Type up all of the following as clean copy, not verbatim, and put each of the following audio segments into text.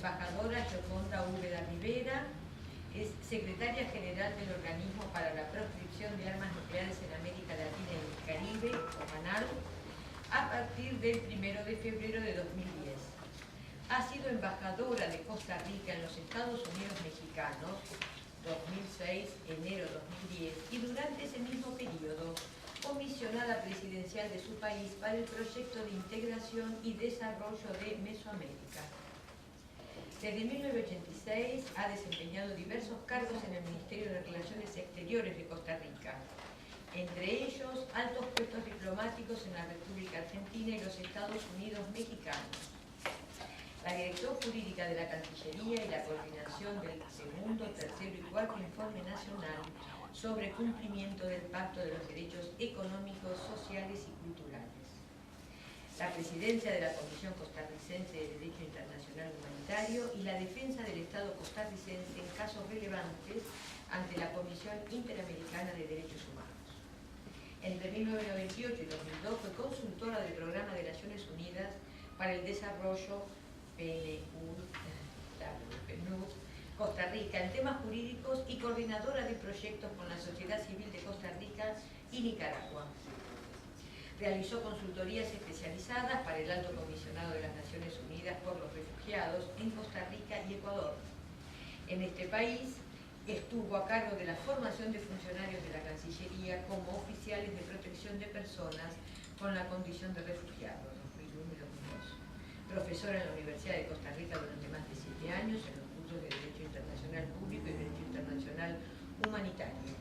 embajadora Gioconda Úbeda Rivera, es secretaria general del Organismo para la Proscripción de Armas Nucleares en América Latina y el Caribe, OPANAL, a partir del 1 de febrero de 2010. Ha sido embajadora de Costa Rica en los Estados Unidos mexicanos, 2006, enero 2010, y durante ese mismo periodo, comisionada presidencial de su país para el proyecto de integración y desarrollo de Mesoamérica. Desde 1986 ha desempeñado diversos cargos en el Ministerio de Relaciones Exteriores de Costa Rica, entre ellos altos puestos diplomáticos en la República Argentina y los Estados Unidos mexicanos. La dirección jurídica de la Cancillería y la coordinación del segundo, tercero y cuarto informe nacional sobre cumplimiento del Pacto de los Derechos Económicos, Sociales y Culturales. La presidencia de la Comisión Costarricense de Derecho Internacional Humanitario y la defensa del Estado costarricense en casos relevantes ante la Comisión Interamericana de Derechos Humanos. Entre 1998 y 2002 fue consultora del Programa de Naciones Unidas para el Desarrollo PNUD Costa Rica en temas jurídicos y coordinadora de proyectos con la sociedad civil de Costa Rica y Nicaragua. Realizó consultorías especializadas para el Alto Comisionado de las Naciones Unidas por los Refugiados en Costa Rica y Ecuador. En este país estuvo a cargo de la formación de funcionarios de la Cancillería como oficiales de protección de personas con la condición de refugiados, 2001 y 2002. Profesora en la Universidad de Costa Rica durante más de 7 años en los cursos de Derecho Internacional Público y Derecho Internacional Humanitario,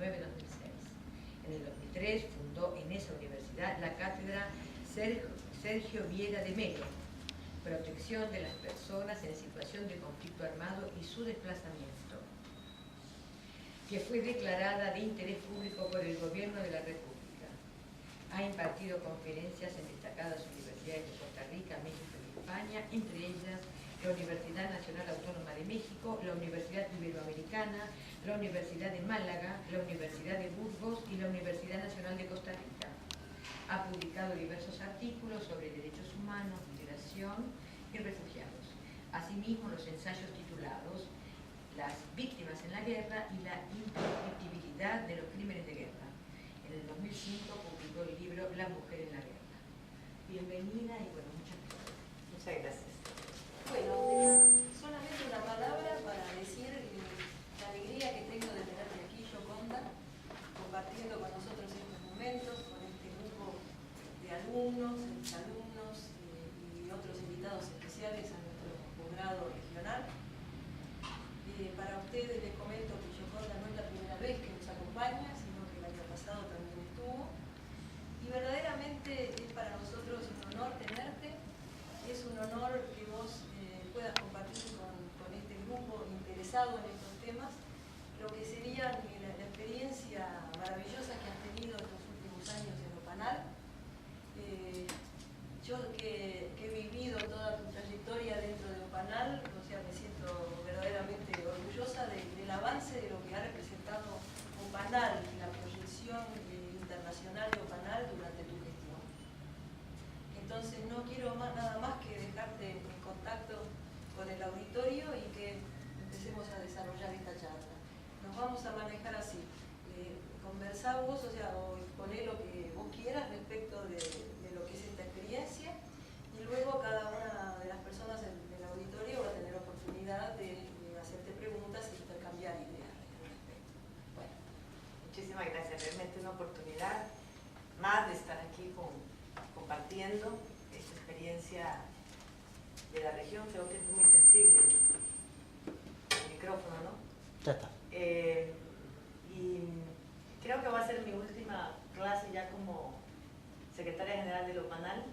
1999-2006. En el 2003 fundó en esa universidad la cátedra Sergio Viera de Melo, Protección de las Personas en Situación de Conflicto Armado y su Desplazamiento, que fue declarada de interés público por el Gobierno de la República. Ha impartido conferencias en destacadas universidades de Costa Rica, México y España, entre ellas la Universidad Nacional Autónoma de México, la Universidad Iberoamericana, la Universidad de Málaga, la Universidad de Burgos y la Universidad Nacional de Costa Rica. Ha publicado diversos artículos sobre derechos humanos, migración y refugiados. Asimismo, los ensayos titulados Las víctimas en la guerra y la imprescriptibilidad de los crímenes de guerra. En el 2005 publicó el libro La mujer en la guerra. Bienvenida y bueno, muchas gracias. Muchas gracias. Bueno, solamente una palabra para decir la alegría que tengo de tenerte aquí, Gioconda, compartiendo con nosotros estos momentos, con este grupo de alumnos, exalumnos y otros invitados especiales a nuestro posgrado regional. Para ustedes les comento que Gioconda no es la primera vez que nos acompaña, sino que el año pasado también estuvo. Y verdaderamente es para nosotros un honor tenerte. Es un honor que vos puedas compartir con este grupo interesado en estos temas lo que sería la experiencia maravillosa que has tenido estos últimos años en OPANAL. Yo que he vivido toda tu trayectoria dentro de OPANAL, o sea, me siento verdaderamente orgullosa del avance de lo que ha representado OPANAL y la proyección internacional de OPANAL durante tu gestión. Entonces no quiero nada más que dejarte en contacto con el auditorio y que empecemos a desarrollar esta charla. Nos vamos a manejar así. Conversá vos, o sea, o poné lo que vos quieras respecto de lo que es esta experiencia y luego cada una de las personas del auditorio va a tener oportunidad de hacerte preguntas y intercambiar ideas al respecto. Bueno, muchísimas gracias. Realmente una oportunidad más de estar aquí compartiendo esta experiencia de la región. Creo que es muy sensible el micrófono, ¿no? Ya está. Y creo que va a ser mi última clase ya como secretaria general del OPANAL.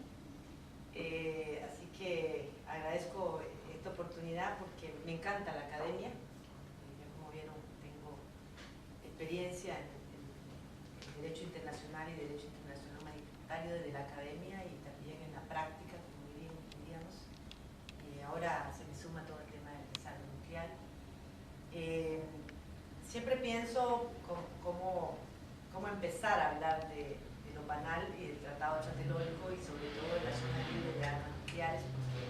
Así que agradezco esta oportunidad porque me encanta la academia. Ya como vieron, tengo experiencia en Derecho Internacional y Derecho Internacional Humanitario desde la academia y también en la práctica, como diríamos. Ahora se me suma todo el tema del desarme nuclear. Siempre pienso cómo empezar a hablar de lo banal y del Tratado Tlatelolco y sobre todo de la zona libre de armas nucleares, porque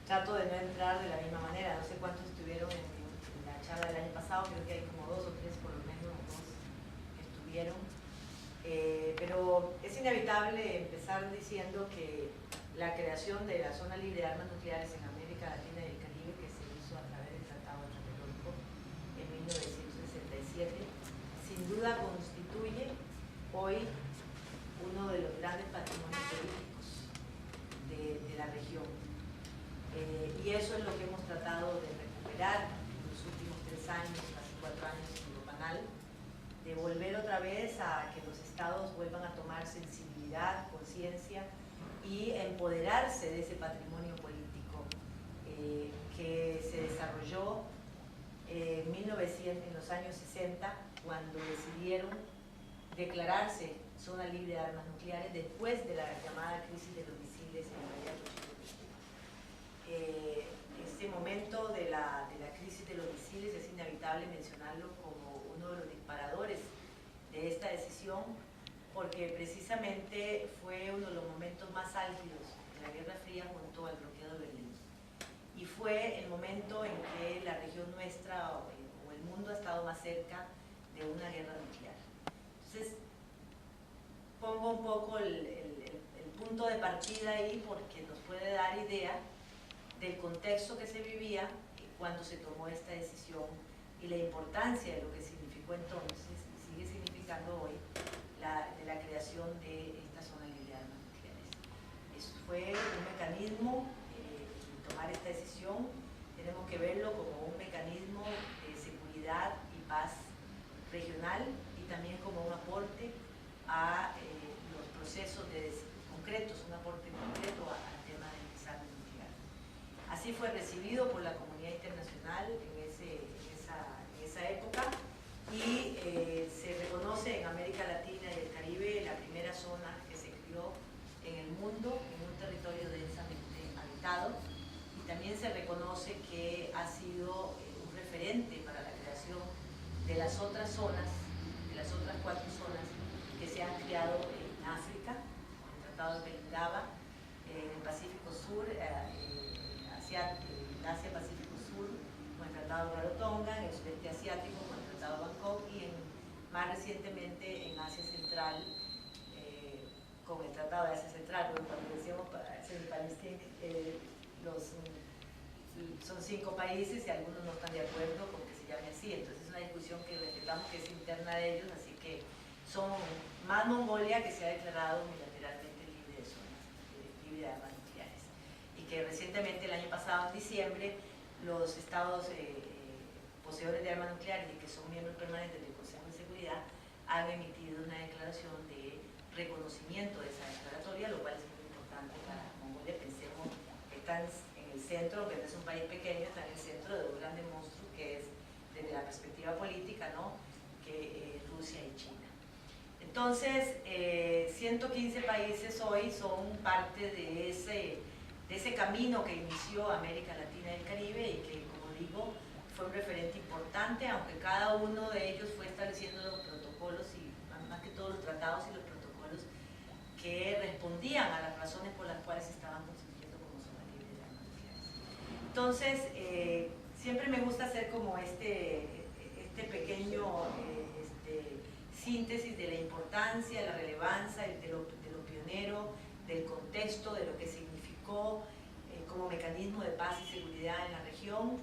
trato de no entrar de la misma manera. No sé cuántos estuvieron en la charla del año pasado, creo que hay como 2 o 3 por lo menos, 2 que estuvieron. Pero es inevitable empezar diciendo que la creación de la zona libre de armas nucleares en América Latina y el Caribe, que se hizo a través del Tratado de Tlatelolco en 1967, sin duda constituye hoy uno de los grandes patrimonios políticos de la región. Y eso es lo que hemos tratado de recuperar en los últimos 3 años, casi 4 años en Europanal, de volver otra vez a que los estados vuelvan a tomar sensibilidad, conciencia y empoderarse de ese patrimonio político que se desarrolló en los años 60, cuando decidieron declararse zona libre de armas nucleares después de la llamada crisis de los misiles en la bahía de Cuba. Este momento de la crisis de los misiles es inevitable mencionarlo como uno de los disparadores de esta decisión, porque precisamente fue uno de los momentos más álgidos de la Guerra Fría junto al bloqueo de Berlín. Y fue el momento en que la región nuestra o el mundo ha estado más cerca de una guerra nuclear. Entonces, pongo un poco el punto de partida ahí porque nos puede dar idea del contexto que se vivía cuando se tomó esta decisión y la importancia de lo que significó entonces y sigue significando hoy de la creación de esta zona libre de armas nucleares. Eso fue un mecanismo, tomar esta decisión, tenemos que verlo como un mecanismo de seguridad y paz regional y también como un aporte a los procesos concretos, un aporte concreto al tema del desarme nuclear. Así fue recibido por la comunidad internacional en esa época y se reconoce en América Latina y el Caribe la primera zona que se creó en el mundo, en un territorio densamente habitado, y también se reconoce que ha sido un referente para la creación de las otras zonas, de las otras 4 zonas que se han creado en África, el Tratado de Pelindaba, en el Pacífico Sur, Asia-Pacífico Sur, con el Tratado de Rarotonga, en el sudeste asiático, con el Tratado de Bangkok, y más recientemente en Asia Central, con el Tratado de Asia Central. Bueno, cuando decíamos son 5 países y algunos no están de acuerdo con que se llame así, entonces es una discusión que respetamos que es interna de ellos, así que son más Mongolia, que se ha declarado unilateralmente libre de zonas, libre de armas nucleares, y que recientemente, el año pasado, en diciembre, los estados poseedores de armas nucleares y que son miembros permanentes del Consejo de Seguridad han emitido una declaración de reconocimiento de esa declaratoria, lo cual es muy importante para Mongolia. Pensemos que están en el centro, que no es un país pequeño, está en el centro de un grande monstruo que es, desde la perspectiva política, ¿no?, que Rusia y China. Entonces, 115 países hoy son parte de ese camino que inició América Latina y el Caribe y que, como digo, fue un referente importante, aunque cada uno de ellos fue estableciendo los protocolos y más que todos los tratados y los protocolos que respondían a las razones por las cuales se estaban constituyendo como zona libre de armas nucleares. Entonces, siempre me gusta hacer como este pequeño síntesis de la importancia, de la relevancia, de lo pionero, del contexto, de lo que significó como mecanismo de paz y seguridad en la región,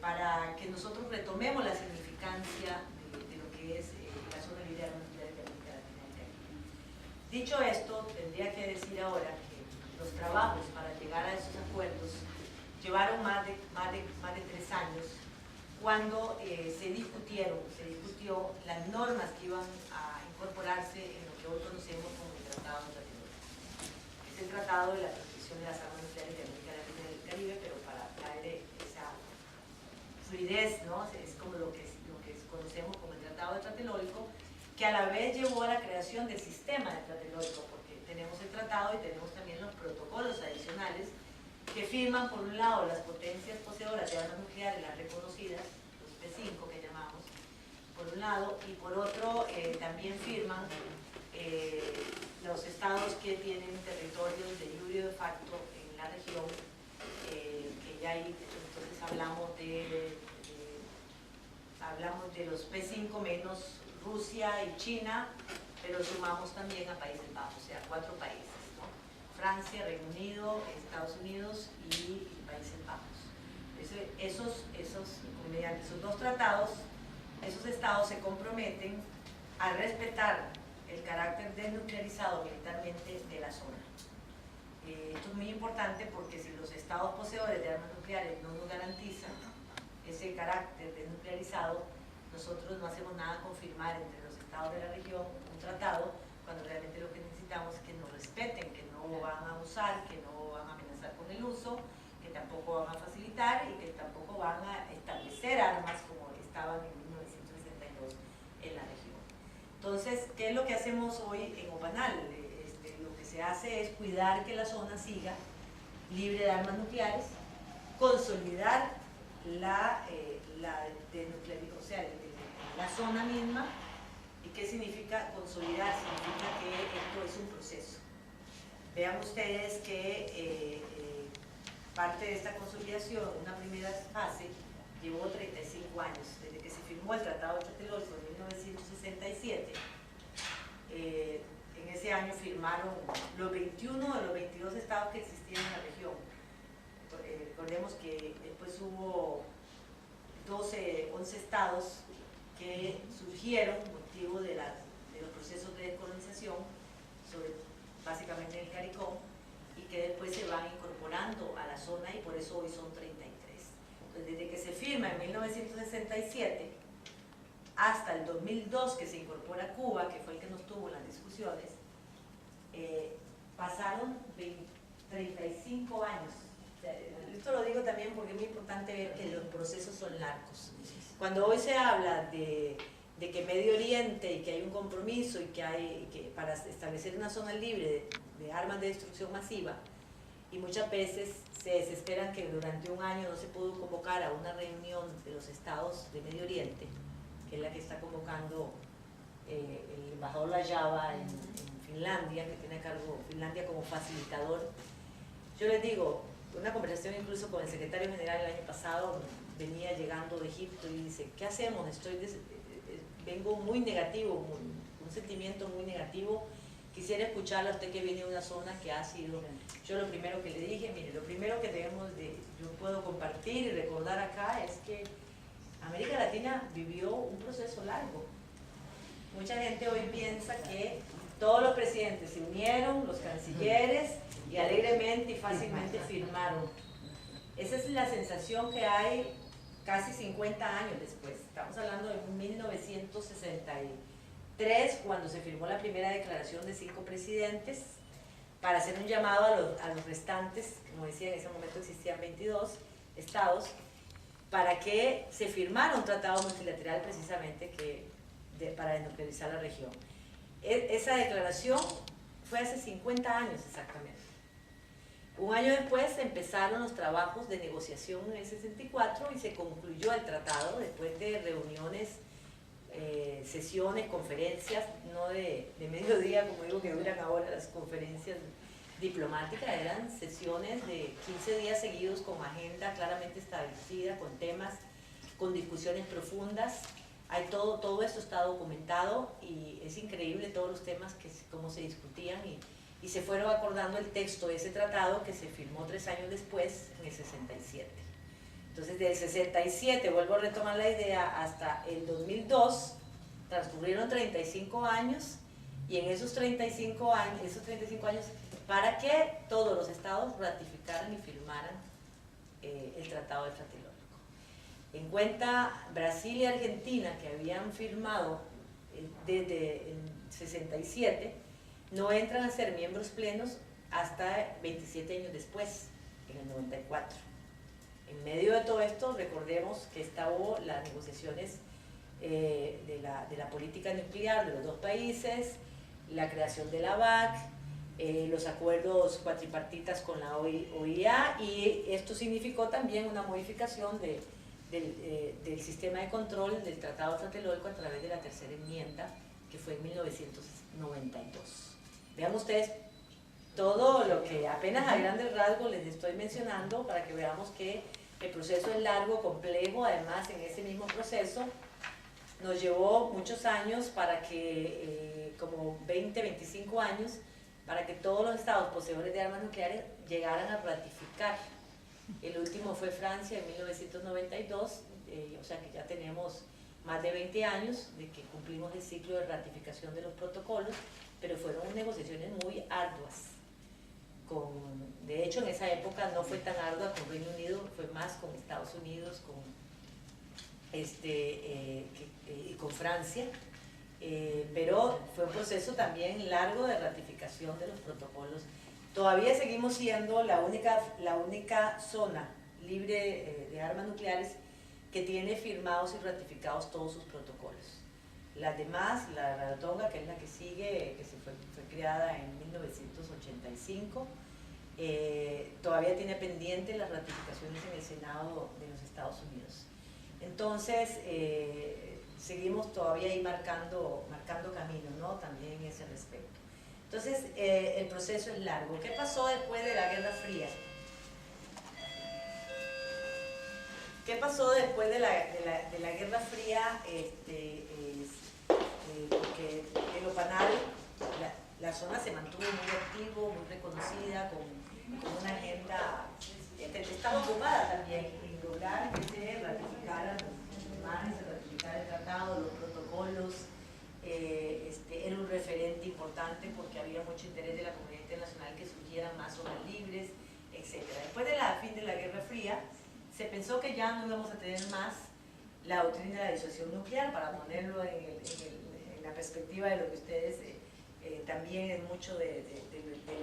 para que nosotros retomemos la significancia de lo que es la zona libre de armas nucleares de América Latina y el Caribe. Dicho esto, tendría que decir ahora que los trabajos para llegar a esos acuerdos llevaron más de 3 años, cuando se discutió las normas que iban a incorporarse en lo que hoy conocemos como el Tratado de Tlatelolco. Es el Tratado de la Protección de las Armas Nucleares de América Latina y el Caribe, pero para traer esa fluidez, ¿no?, es como lo que conocemos como el Tratado de Tlatelolco, que a la vez llevó a la creación del sistema de Tlatelolco, porque tenemos el tratado y tenemos también los protocolos adicionales que firman, por un lado, las potencias poseedoras de armas nucleares, las reconocidas, los P5 que llamamos, por un lado, y por otro también firman los estados que tienen territorios de jure y de facto en la región, que ya ahí entonces hablamos de los P5 menos Rusia y China, pero sumamos también a Países Bajos, o sea, 4 países, ¿no? Francia, Reino Unido, Estados Unidos y Países Bajos. Mediante esos 2 tratados, esos estados se comprometen a respetar el carácter desnuclearizado militarmente de la zona. Esto es muy importante porque si los estados poseedores de armas nucleares no nos garantizan ese carácter desnuclearizado, nosotros no hacemos nada con firmar entre los estados de la región un tratado, cuando realmente lo que necesitamos es que nos respeten, que no van a usar, que no van a amenazar con el uso, que tampoco van a facilitar y que tampoco van a establecer armas como estaban en 1962 en la región. Entonces, ¿qué es lo que hacemos hoy en Opanal? Lo que se hace es cuidar que la zona siga libre de armas nucleares, consolidar la zona misma. ¿Y qué significa consolidar? Significa que esto es un proceso. Vean ustedes que parte de esta consolidación, una primera fase, llevó 35 años, desde que se firmó el Tratado de Tlatelolco en 1967. En ese año firmaron los 21 de los 22 estados que existían en la región. Recordemos que después hubo 11 estados que surgieron motivo de los procesos de descolonización, básicamente en el CARICOM, y que después se van incorporando a la zona y por eso hoy son 33. Entonces, desde que se firma en 1967 hasta el 2002 que se incorpora Cuba, que fue el que nos tuvo en las discusiones, pasaron 35 años. Esto lo digo también porque es muy importante ver que los procesos son largos. Cuando hoy se habla de que Medio Oriente y que hay un compromiso y que para establecer una zona libre de armas de destrucción masiva, y muchas veces se desesperan que durante un año no se pudo convocar a una reunión de los estados de Medio Oriente, que es la que está convocando el embajador Lajava en Finlandia, que tiene a cargo Finlandia como facilitador. Yo les digo, una conversación incluso con el secretario general el año pasado, venía llegando de Egipto y dice, ¿qué hacemos? Vengo muy negativo, un sentimiento muy negativo. Quisiera escucharla a usted que viene de una zona que ha sido... Yo lo primero que le dije, mire, lo primero que yo puedo compartir y recordar acá es que América Latina vivió un proceso largo. Mucha gente hoy piensa que todos los presidentes se unieron, los cancilleres, y alegremente y fácilmente firmaron. Esa es la sensación que hay casi 50 años después. Estamos hablando de 1963, cuando se firmó la primera declaración de 5 presidentes, para hacer un llamado a los restantes, como decía, en ese momento existían 22 estados, para que se firmara un tratado multilateral precisamente para desnuclearizar la región. Esa declaración fue hace 50 años exactamente. Un año después empezaron los trabajos de negociación en el 64 y se concluyó el tratado después de reuniones, sesiones, conferencias, no de mediodía, como digo que duran ahora las conferencias diplomáticas, eran sesiones de 15 días seguidos con agenda claramente establecida, con temas, con discusiones profundas. Todo esto está documentado y es increíble todos los temas cómo se discutían y se fueron acordando el texto de ese tratado que se firmó 3 años después, en el 67. Entonces, del 67, vuelvo a retomar la idea, hasta el 2002, transcurrieron 35 años, y en esos 35 años, para que todos los estados ratificaran y firmaran el Tratado de Tlatelolco. En cuenta Brasil y Argentina, que habían firmado desde el 67, no entran a ser miembros plenos hasta 27 años después, en el 94. En medio de todo esto, recordemos que hubo las negociaciones de la política nuclear de los 2 países, la creación de la BAC, los acuerdos cuatripartitas con la OEA, y esto significó también una modificación del sistema de control del Tratado de Tlatelolco a través de la tercera enmienda, que fue en 1992. Vean ustedes todo lo que apenas a grandes rasgos les estoy mencionando para que veamos que el proceso es largo, complejo. Además, en ese mismo proceso nos llevó muchos años para que, como 20, 25 años, para que todos los estados poseedores de armas nucleares llegaran a ratificar. El último fue Francia en 1992, o sea que ya tenemos más de 20 años de que cumplimos el ciclo de ratificación de los protocolos, pero fueron negociaciones muy arduas. De hecho, en esa época no fue tan ardua con Reino Unido, fue más con Estados Unidos y con Francia, pero fue un proceso también largo de ratificación de los protocolos. Todavía seguimos siendo la única zona libre de armas nucleares que tiene firmados y ratificados todos sus protocolos. Las demás, la Rarotonga, que es la que sigue, que fue creada en 1985, todavía tiene pendiente las ratificaciones en el Senado de los Estados Unidos. Entonces, seguimos todavía ahí marcando camino, ¿no? También en ese respecto. Entonces, el proceso es largo. ¿Qué pasó después de la Guerra Fría? ¿Qué pasó después de la Guerra Fría? Porque el OPANAL, la zona se mantuvo muy activo, muy reconocida, con una agenda, estaba ocupada también en lograr que se ratificaran los imanes, se ratificara el tratado, los protocolos. Era un referente importante porque había mucho interés de la comunidad internacional que surgieran más zonas libres, etc. Después del fin de la Guerra Fría, se pensó que ya no íbamos a tener más la doctrina de la disuasión nuclear, para ponerlo en la perspectiva de lo que ustedes también es mucho del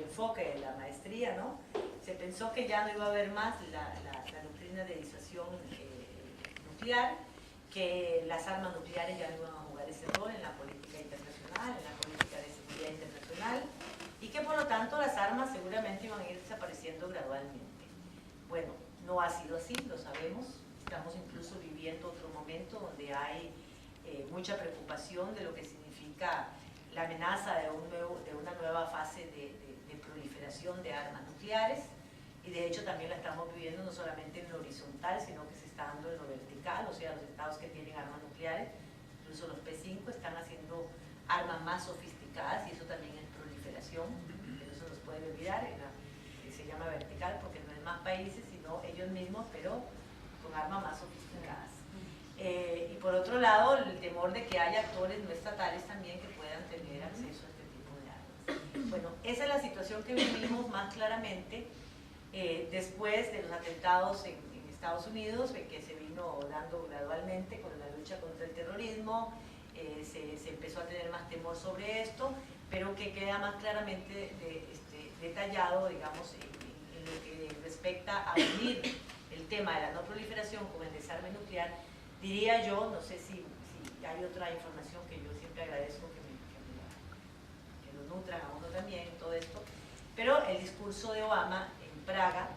enfoque de la maestría, ¿no? Se pensó que ya no iba a haber más la doctrina de disuasión nuclear, que las armas nucleares ya no iban a jugar ese rol en la política internacional, en la política de seguridad internacional, y que por lo tanto las armas seguramente iban a ir desapareciendo gradualmente. Bueno, no ha sido así, lo sabemos. Estamos incluso viviendo otro momento donde hay mucha preocupación de lo que significa la amenaza de una nueva fase de proliferación de armas nucleares, y de hecho también la estamos viviendo no solamente en lo horizontal, sino que se está dando en lo vertical. O sea, los estados que tienen armas nucleares, incluso los P5, están haciendo armas más sofisticadas, y eso también es proliferación, pero eso nos puede olvidar, se llama vertical porque no es más países, sino ellos mismos, pero con armas más sofisticadas. Y por otro lado, el temor de que haya actores no estatales también que puedan tener acceso a este tipo de armas. Bueno, esa es la situación que vivimos más claramente después de los atentados en Estados Unidos, que se vino dando gradualmente con la lucha contra el terrorismo. Se empezó a tener más temor sobre esto, pero que queda más claramente detallado, digamos, en lo que respecta a unir el tema de la no proliferación con el desarme nuclear. Diría yo, no sé si hay otra información que yo siempre agradezco que lo nutran a uno también en todo esto, pero el discurso de Obama en Praga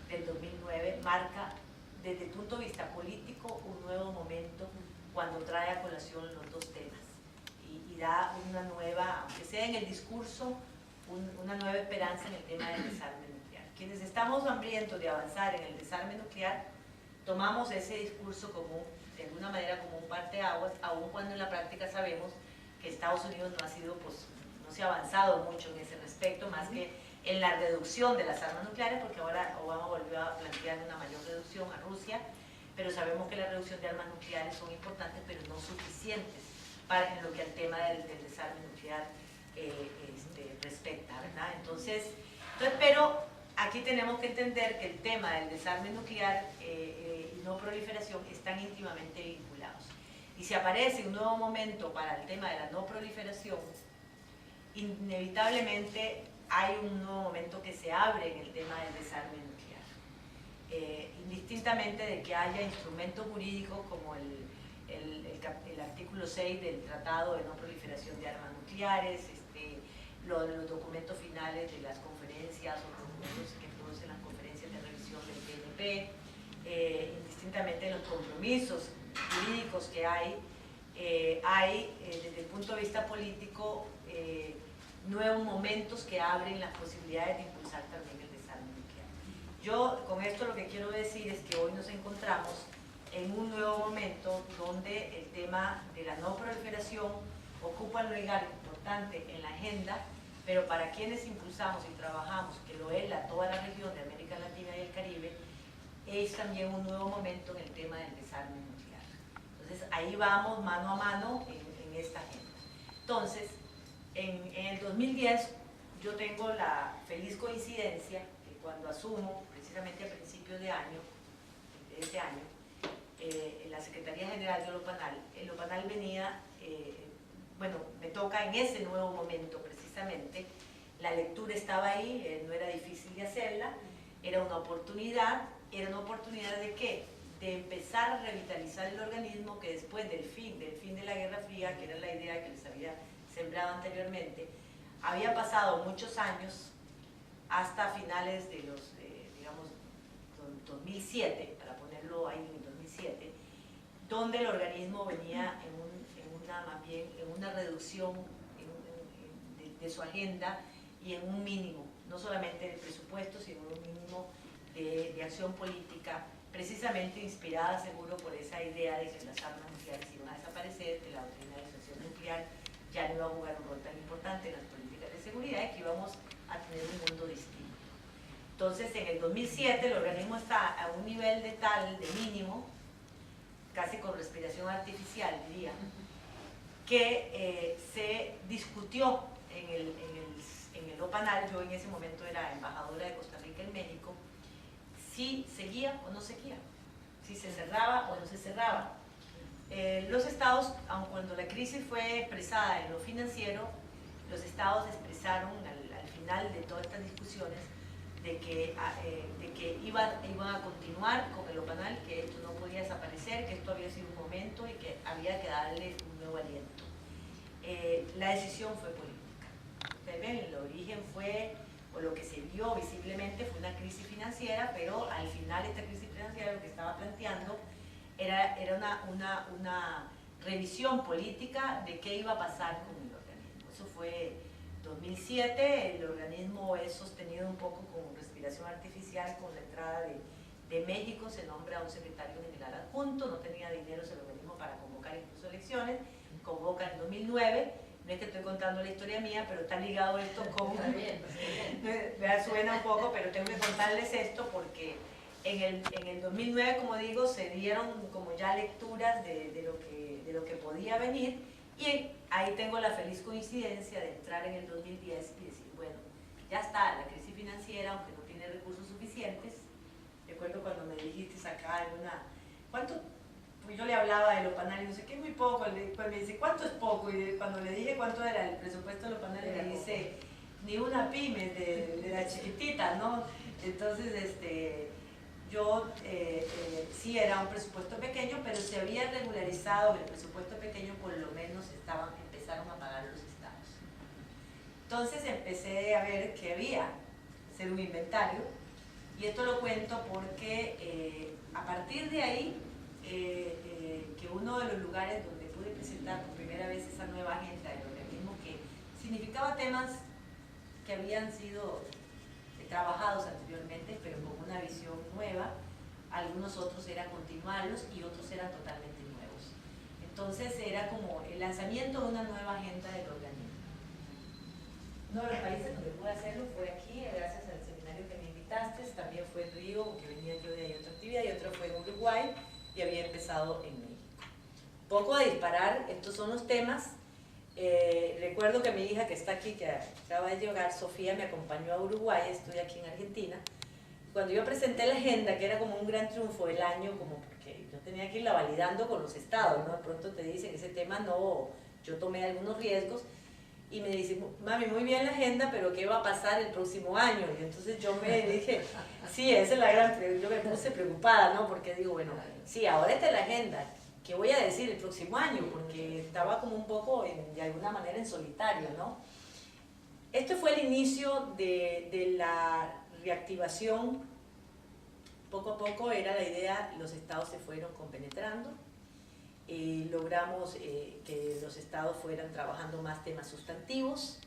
del 2009 marca desde el punto de vista político un nuevo momento cuando trae a colación los dos temas y da una nueva, aunque sea en el discurso, una nueva esperanza en el tema del desarme nuclear. Quienes estamos hambrientos de avanzar en el desarme nuclear, tomamos ese discurso como, de alguna manera, como un parteaguas, aun cuando en la práctica sabemos que Estados Unidos no se ha avanzado mucho en ese respecto, más que en la reducción de las armas nucleares, porque ahora Obama volvió a plantear una mayor reducción a Rusia, pero sabemos que la reducción de armas nucleares son importantes, pero no suficientes en lo que al tema del desarme nuclear respecta, ¿verdad? Entonces, pero aquí tenemos que entender que el tema del desarme nuclear y no proliferación están íntimamente vinculados. Y si aparece un nuevo momento para el tema de la no proliferación, inevitablemente hay un nuevo momento que se abre en el tema del desarme nuclear. Indistintamente de que haya instrumentos jurídicos como el artículo 6 del Tratado de No Proliferación de Armas Nucleares, los documentos finales de las conferencias o documentos que producen las conferencias de revisión del PNP, indistintamente de los compromisos jurídicos que hay desde el punto de vista político, nuevos momentos que abren las posibilidades de impulsar también el desarme nuclear. Yo con esto lo que quiero decir es que hoy nos encontramos en un nuevo momento donde el tema de la no proliferación ocupa un lugar importante en la agenda, pero para quienes impulsamos y trabajamos, que lo es toda la región de América Latina y el Caribe, es también un nuevo momento en el tema del desarme nuclear. Entonces ahí vamos mano a mano en esta agenda. Entonces, en el 2010 yo tengo la feliz coincidencia que cuando asumo, precisamente a principios de este año, en la Secretaría General de Lopanal, el Lopanal venía, bueno, me toca en ese nuevo momento precisamente, la lectura estaba ahí, no era difícil de hacerla, era una oportunidad ¿de qué? De empezar a revitalizar el organismo que después del fin de la Guerra Fría, que era la idea que les había sembrado anteriormente, había pasado muchos años hasta finales de los, digamos, 2007, para ponerlo ahí en el 2007, donde el organismo venía en una reducción de su agenda y en un mínimo, no solamente de presupuesto, sino en un mínimo de acción política, precisamente inspirada seguro por esa idea de que las armas nucleares iban a desaparecer, que la doctrina de disuasión nuclear ya no iba a jugar un rol tan importante en las políticas de seguridad y que íbamos a tener un mundo distinto. Entonces, en el 2007 el organismo está a un nivel de mínimo, casi con respiración artificial, diría, que se discutió en el Lopanal. Yo en ese momento era embajadora de Costa Rica en México, si seguía o no seguía, si se cerraba o no se cerraba. Los estados, aun cuando la crisis fue expresada en lo financiero, los estados expresaron al final de todas estas discusiones de que iban a continuar con el Lopanal, que esto no podía desaparecer, que esto había sido un momento y que había que darle un nuevo aliento. La decisión fue política. Ustedes ven, el origen fue, o lo que se vio visiblemente fue una crisis financiera, pero al final esta crisis financiera lo que estaba planteando era una revisión política de qué iba a pasar con el organismo. Eso fue 2007, el organismo es sostenido un poco con respiración artificial con la entrada de México, se nombra a un secretario general adjunto, no tenía dinero el organismo para convocar incluso elecciones, convoca en 2009, no es que estoy contando la historia mía, pero está ligado esto con... Está bien. Suena un poco, pero tengo que contarles esto porque en el 2009, como digo, se dieron como ya lecturas de lo que podía venir, y ahí tengo la feliz coincidencia de entrar en el 2010 y decir, bueno, ya está, la crisis financiera, aunque no tiene recursos suficientes. Recuerdo cuando me dijiste acá ¿cuánto? Pues yo le hablaba de Lopanal y no sé qué, muy poco. Pues me dice, ¿cuánto es poco? Y cuando le dije cuánto era el presupuesto de Lopanal, me dice, ni una pyme de la chiquitita, ¿no? Entonces, yo sí era un presupuesto pequeño, pero se había regularizado el presupuesto pequeño, por lo menos empezaron a pagar los estados. Entonces empecé a ver que había, hacer un inventario, y esto lo cuento porque a partir de ahí, que uno de los lugares donde pude presentar por primera vez esa nueva agenda del organismo, que significaba temas que habían sido trabajados anteriormente, pero con una visión nueva, algunos otros eran continuarlos y otros eran totalmente nuevos. Entonces era como el lanzamiento de una nueva agenda del organismo. Uno de los países donde pude hacerlo fue aquí, gracias al seminario que me invitaste, también fue en Río, porque venía yo de ahí otra actividad, y otro fue en Uruguay, y había empezado en México. Poco a disparar, estos son los temas. Recuerdo que mi hija, que está aquí, que acaba de llegar, Sofía, me acompañó a Uruguay, estoy aquí en Argentina. Cuando yo presenté la agenda, que era como un gran triunfo del año, como porque yo tenía que irla validando con los estados, ¿no? De pronto te dicen, ese tema no, yo tomé algunos riesgos, y me dice, mami, muy bien la agenda, pero ¿qué va a pasar el próximo año? Y entonces yo me dije, sí, esa es la gran pregunta. Yo me puse preocupada, ¿no? Porque digo, bueno, sí, ahora está la agenda, ¿qué voy a decir el próximo año? Porque estaba como un poco, de alguna manera, en solitario, ¿no? Este fue el inicio de la reactivación. Poco a poco era la idea, los estados se fueron compenetrando. Logramos que los estados fueran trabajando más temas sustantivos,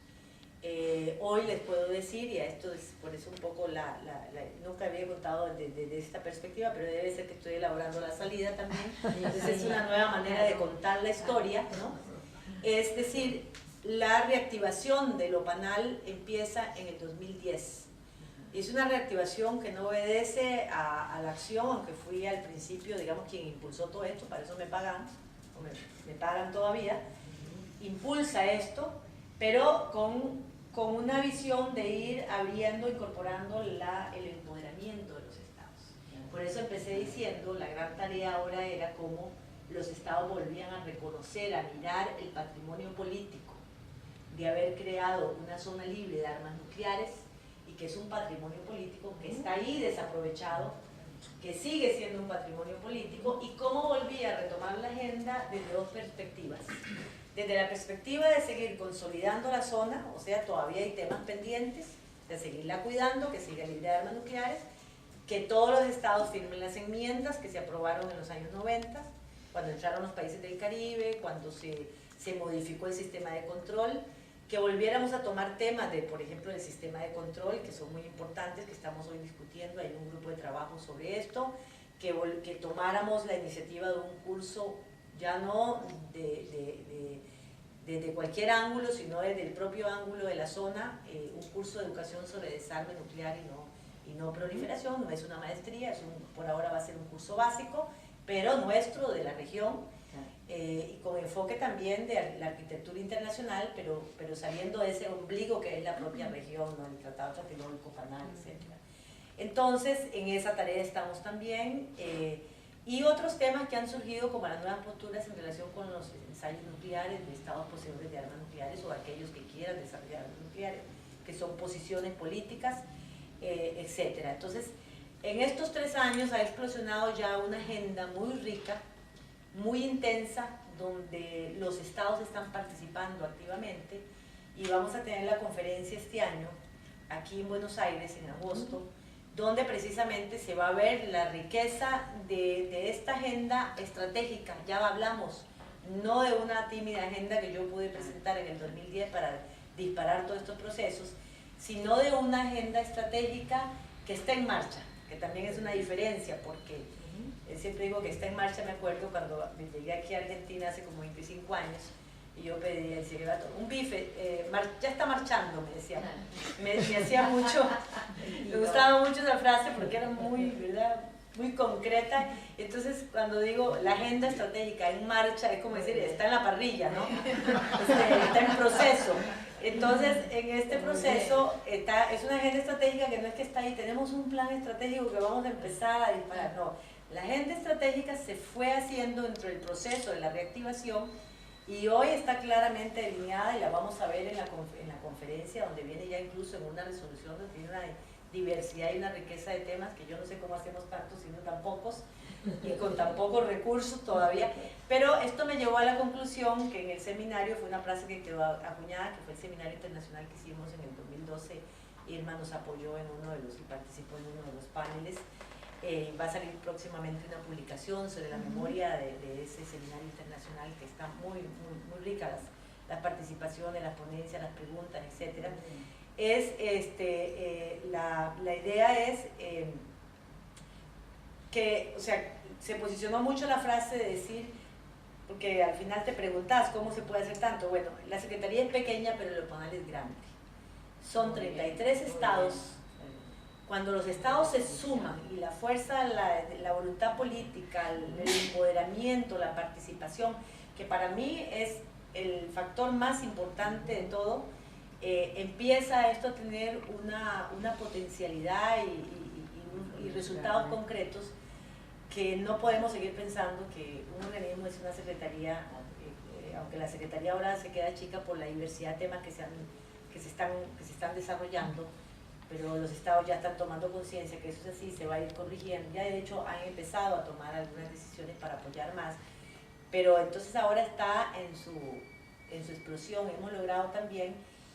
Hoy les puedo decir, y a esto es por eso un poco nunca había contado desde esta perspectiva, pero debe ser que estoy elaborando la salida también, entonces es una nueva manera de contar la historia, ¿no? Es decir, la reactivación del OPANAL empieza en el 2010. Es una reactivación que no obedece a la acción, aunque fui al principio, digamos, quien impulsó todo esto, para eso me pagan, o me pagan todavía, impulsa esto, pero con una visión de ir abriendo, incorporando el empoderamiento de los estados. Por eso empecé diciendo, la gran tarea ahora era cómo los estados volvían a reconocer, a mirar el patrimonio político de haber creado una zona libre de armas nucleares, y que es un patrimonio político que está ahí desaprovechado, que sigue siendo un patrimonio político, y cómo volvía a retomar la agenda desde dos perspectivas. Desde la perspectiva de seguir consolidando la zona, o sea, todavía hay temas pendientes, de seguirla cuidando, que siga libre de armas nucleares, que todos los estados firmen las enmiendas que se aprobaron en los años 90, cuando entraron los países del Caribe, cuando se modificó el sistema de control, que volviéramos a tomar temas de, por ejemplo, el sistema de control, que son muy importantes, que estamos hoy discutiendo, hay un grupo de trabajo sobre esto, que tomáramos la iniciativa de un curso, ya no desde cualquier ángulo, sino desde el propio ángulo de la zona, un curso de educación sobre desarme nuclear y no proliferación, no es una maestría, por ahora va a ser un curso básico, pero nuestro, de la región, y con enfoque también de la arquitectura internacional, pero saliendo de ese ombligo que es la propia región, ¿no? El Tratado Tlatelolco, OPANAL, etc. Entonces, en esa tarea estamos también, y otros temas que han surgido, como las nuevas posturas en relación con los ensayos nucleares de estados poseedores de armas nucleares, o aquellos que quieran desarrollar armas nucleares, que son posiciones políticas, etc. Entonces, en estos 3 años ha explosionado ya una agenda muy rica, muy intensa, donde los estados están participando activamente, y vamos a tener la conferencia este año aquí en Buenos Aires en agosto, donde precisamente se va a ver la riqueza de esta agenda estratégica. Ya hablamos, no de una tímida agenda que yo pude presentar en el 2010 para disparar todos estos procesos, sino de una agenda estratégica que está en marcha, que también es una diferencia, porque siempre digo que está en marcha. Me acuerdo cuando llegué aquí a Argentina hace como 25 años, y yo pedí al secretario un bife, ya está marchando, me decía. Me hacía mucho, me gustaba mucho esa frase porque era muy, ¿verdad?, muy concreta. Entonces, cuando digo la agenda estratégica en marcha, es como decir, está en la parrilla, ¿no? Está en proceso. Entonces, en este proceso es una agenda estratégica que no es que está ahí, tenemos un plan estratégico que vamos a empezar a disparar, no. La agenda estratégica se fue haciendo dentro del proceso de la reactivación, y hoy está claramente delineada, y la vamos a ver en la conferencia, donde viene ya incluso en una resolución donde tiene una diversidad y una riqueza de temas que yo no sé cómo hacemos tantos siendo tan pocos y con tan pocos recursos todavía. Pero esto me llevó a la conclusión que en el seminario, fue una frase que quedó acuñada, que fue el seminario internacional que hicimos en el 2012, Irma nos apoyó en y participó en uno de los paneles. Va a salir próximamente una publicación sobre la memoria de ese seminario internacional, que está muy rica, las participaciones, las ponencias, las preguntas, etc. La idea es que, o sea, se posicionó mucho la frase de decir, porque al final te preguntas cómo se puede hacer tanto. Bueno, la Secretaría es pequeña, pero el OPANAL es grande. Son 33 estados. Cuando los estados se suman, y la fuerza, la voluntad política, el empoderamiento, la participación, que para mí es el factor más importante de todo, empieza esto a tener una potencialidad y resultados concretos, que no podemos seguir pensando que un organismo es una secretaría, aunque la secretaría ahora se queda chica por la diversidad de temas que se están desarrollando, pero los estados ya están tomando conciencia que eso es así, se va a ir corrigiendo. Ya de hecho han empezado a tomar algunas decisiones para apoyar más, pero entonces ahora está en su explosión. Hemos logrado también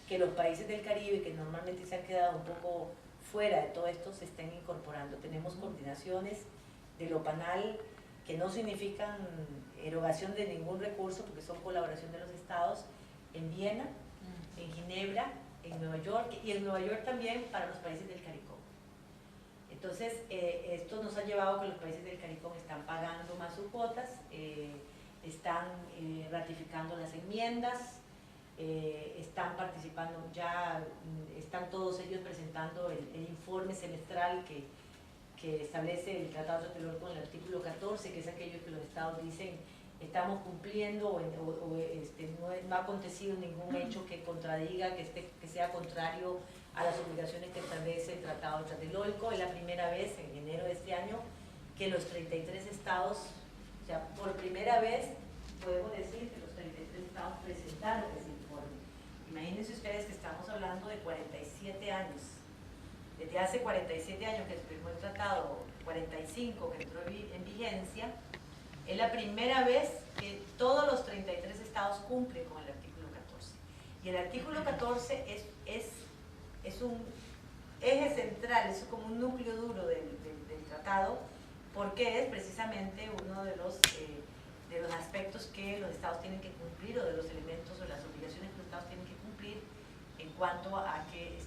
que los países del Caribe, que normalmente se han quedado un poco fuera de todo esto, se estén incorporando. Tenemos coordinaciones del OPANAL que no significan erogación de ningún recurso, porque son colaboración de los estados, en Viena, en Ginebra, en Nueva York y en Nueva York también para los países del CARICOM. Entonces, esto nos ha llevado a que los países del CARICOM están pagando más sus cuotas, están ratificando las enmiendas, están participando, ya están todos ellos presentando el informe semestral que establece el Tratado de Tlatelolco en el artículo 14, que es aquello que los estados dicen estamos cumpliendo o no ha acontecido ningún hecho que contradiga, que sea contrario a las obligaciones que establece el Tratado de Tlatelolco. Es la primera vez en enero de este año que los 33 estados, o sea, por primera vez podemos decir que los 33 estados presentaron ese informe. Imagínense ustedes que estamos hablando de 47 años. Desde hace 47 años que se firmó el tratado, 45 que entró en vigencia, es la primera vez que todos los 33 estados cumplen con el artículo 14. Y el artículo 14 es un eje central, es como un núcleo duro del tratado, porque es precisamente uno de los aspectos que los estados tienen que cumplir, o de los elementos o las obligaciones que los estados tienen que cumplir en cuanto a que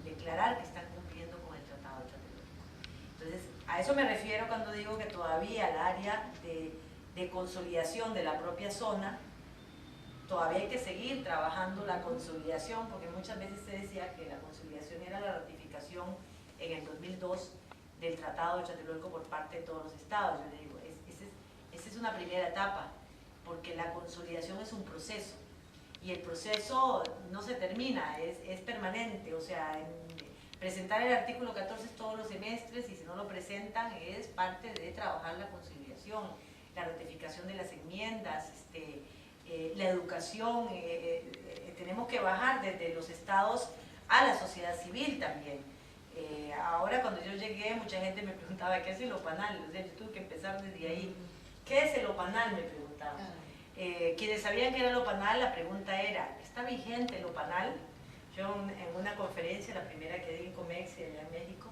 declarar que están cumpliendo con el Tratado de Tlatelolco. Entonces, a eso me refiero cuando digo que todavía el área de consolidación de la propia zona, todavía hay que seguir trabajando la consolidación, porque muchas veces se decía que la consolidación era la ratificación en el 2002 del Tratado de Tlatelolco por parte de todos los estados. Yo le digo, esa es una primera etapa, porque la consolidación es un proceso, y el proceso no se termina, es permanente. O sea, presentar el artículo 14 todos los semestres, y si no lo presentan es parte de trabajar la consolidación, la ratificación de las enmiendas, la educación, tenemos que bajar desde los estados a la sociedad civil también. Ahora cuando yo llegué, mucha gente me preguntaba ¿qué es el OPANAL? O sea, yo tuve que empezar desde ahí. ¿Qué es el OPANAL? Me preguntaban. Quienes sabían que era el OPANAL, la pregunta era, ¿está vigente el OPANAL? Yo en una conferencia, la primera que di en Comexi allá en México,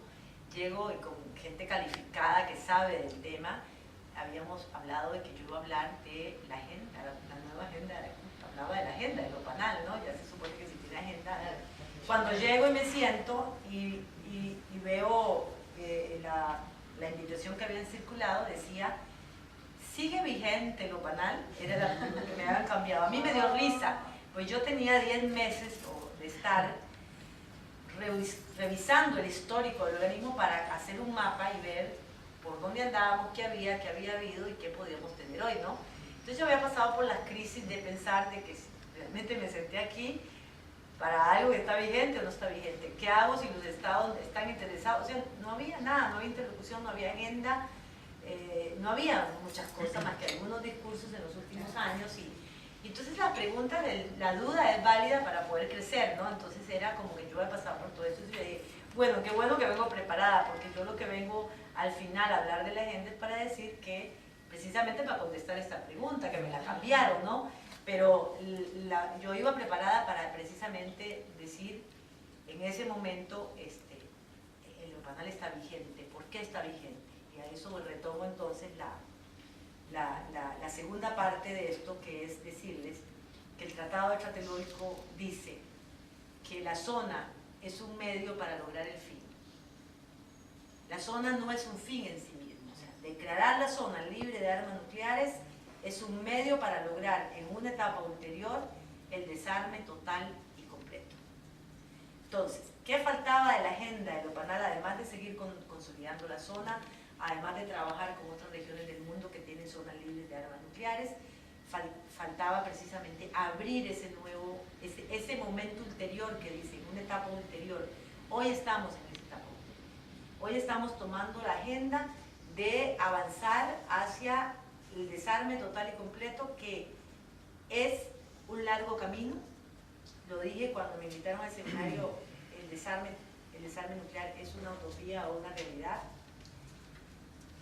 llego y con gente calificada que sabe del tema, habíamos hablado de que yo iba a hablar de la agenda, la nueva agenda, hablaba de la agenda del OPANAL, ¿no? Ya se supone que si tiene agenda. Cuando llego y me siento y veo la invitación que habían circulado, decía, ¿sigue vigente el OPANAL? Era lo que me habían cambiado. A mí me dio risa, pues yo tenía 10 meses de estar revisando el histórico del organismo para hacer un mapa y ver por dónde andábamos, qué había habido y qué podíamos tener hoy, ¿no? Entonces yo había pasado por las crisis de pensar de que realmente me senté aquí para algo que está vigente o no está vigente. ¿Qué hago si los estados están interesados? O sea, no había nada, no había interlocución, no había agenda, no había muchas cosas más que algunos discursos en los últimos años. Y entonces la pregunta, la duda es válida para poder crecer, ¿no? Entonces era como que yo había pasado por todo esto y yo dije, bueno, qué bueno que vengo preparada, porque yo lo que vengo al final a hablar de la agenda es para decir que, precisamente para contestar esta pregunta, que me la cambiaron, ¿no? Pero yo iba preparada para precisamente decir, en ese momento, el OPANAL está vigente. ¿Por qué está vigente? Y a eso retomo entonces la segunda parte de esto, que es decirles que el Tratado de Tlatelolco dice que la zona es un medio para lograr el fin. La zona no es un fin en sí mismo. O sea, declarar la zona libre de armas nucleares es un medio para lograr en una etapa ulterior el desarme total y completo. Entonces, ¿qué faltaba de la agenda del OPANAL, además de seguir consolidando la zona, además de trabajar con otras regiones del mundo que tienen zonas libres de armas nucleares? Faltaba precisamente abrir ese momento ulterior que dicen, una etapa ulterior. Hoy estamos en esa etapa ulterior. Hoy estamos tomando la agenda de avanzar hacia el desarme total y completo, que es un largo camino. Lo dije cuando me invitaron al seminario, el desarme nuclear es una utopía o una realidad.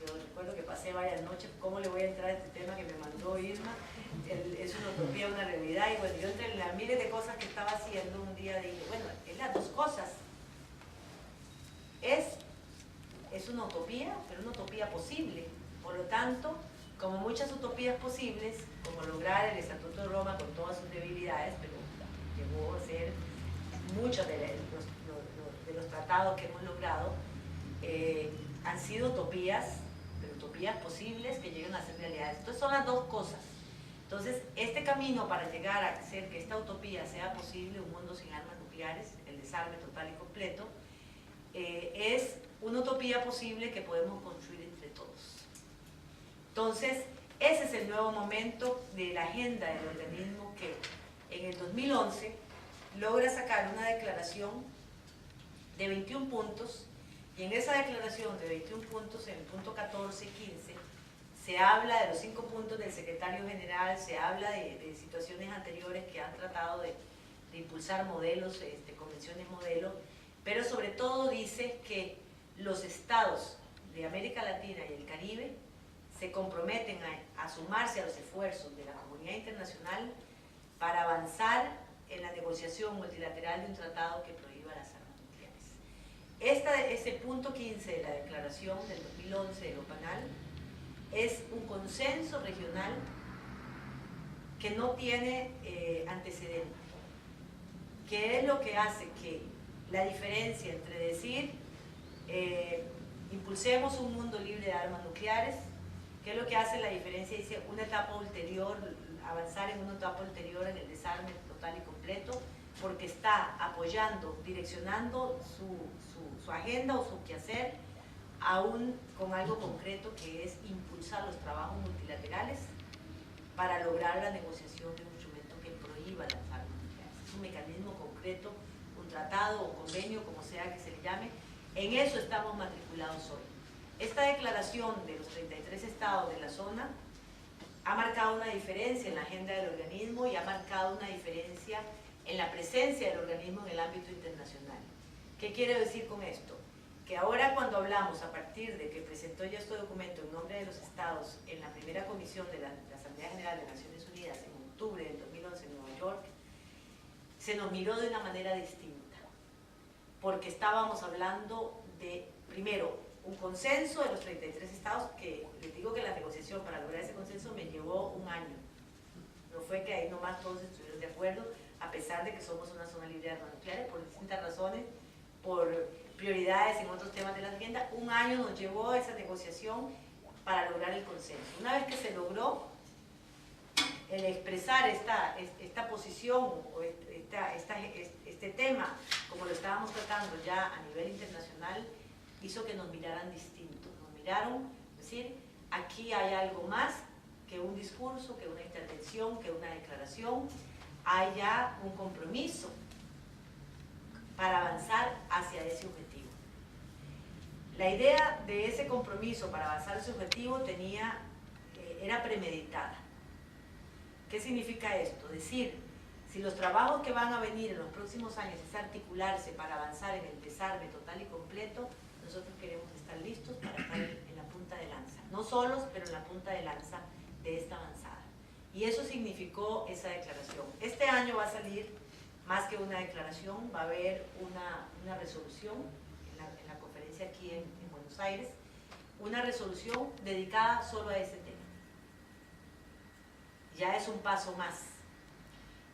Yo recuerdo que pasé varias noches, ¿cómo le voy a entrar a este tema que me mandó Irma? Es una utopía, una realidad. Y bueno, yo entre las miles de cosas que estaba haciendo, un día dije, bueno, es las dos cosas. Es una utopía, pero una utopía posible. Por lo tanto, como muchas utopías posibles, como lograr el Estatuto de Roma con todas sus debilidades, pero llegó a ser muchos de los tratados que hemos logrado han sido utopías, pero utopías posibles que lleguen a ser realidades. Entonces son las dos cosas. Entonces, este camino para llegar a hacer que esta utopía sea posible, un mundo sin armas nucleares, el desarme total y completo, es una utopía posible que podemos construir entre todos. Entonces, ese es el nuevo momento de la agenda del organismo que en el 2011 logra sacar una declaración de 21 puntos, y en esa declaración de 21 puntos, en el punto 14 y 15, se habla de los 5 puntos del secretario general, se habla de situaciones anteriores que han tratado de impulsar modelos, convenciones modelo, pero sobre todo dice que los estados de América Latina y el Caribe se comprometen a sumarse a los esfuerzos de la comunidad internacional para avanzar en la negociación multilateral de un tratado que prohíba las armas nucleares. Este punto 15 de la declaración del 2011 de Lopanal es un consenso regional que no tiene antecedente, que es lo que hace que la diferencia entre decir impulsemos un mundo libre de armas nucleares, que es lo que hace la diferencia, dice una etapa ulterior, avanzar en una etapa ulterior en el desarme total y completo, porque está apoyando, direccionando su agenda o su quehacer aún con algo concreto, que es impulsar los trabajos multilaterales para lograr la negociación de un instrumento que prohíba las armas nucleares. Es un mecanismo concreto, un tratado o convenio, como sea que se le llame. En eso estamos matriculados hoy. Esta declaración de los 33 estados de la zona ha marcado una diferencia en la agenda del organismo y ha marcado una diferencia en la presencia del organismo en el ámbito internacional. ¿Qué quiere decir con esto? Que ahora cuando hablamos, a partir de que presentó ya este documento en nombre de los estados en la primera comisión de la Asamblea General de Naciones Unidas en octubre del 2011 en Nueva York, se nos miró de una manera distinta, porque estábamos hablando de, primero, un consenso de los 33 estados, que les digo que la negociación para lograr ese consenso me llevó un año. No fue que ahí nomás todos estuvieron de acuerdo, a pesar de que somos una zona libre de armas nucleares, por distintas razones, por prioridades en otros temas de la agenda. Un año nos llevó esa negociación para lograr el consenso. Una vez que se logró, el expresar esta posición o este tema, como lo estábamos tratando ya a nivel internacional, hizo que nos miraran distintos. Nos miraron, es decir, aquí hay algo más que un discurso, que una intervención, que una declaración. Hay ya un compromiso para avanzar hacia ese objetivo. La idea de ese compromiso para avanzar ese objetivo era premeditada. ¿Qué significa esto? Decir, si los trabajos que van a venir en los próximos años es articularse para avanzar en el desarme total y completo, nosotros queremos estar listos para estar en la punta de lanza. No solos, pero en la punta de lanza de esta avanzada. Y eso significó esa declaración. Este año va a salir más que una declaración, va a haber una resolución en la conferencia aquí en Buenos Aires, una resolución dedicada solo a ese tema. Ya es un paso más.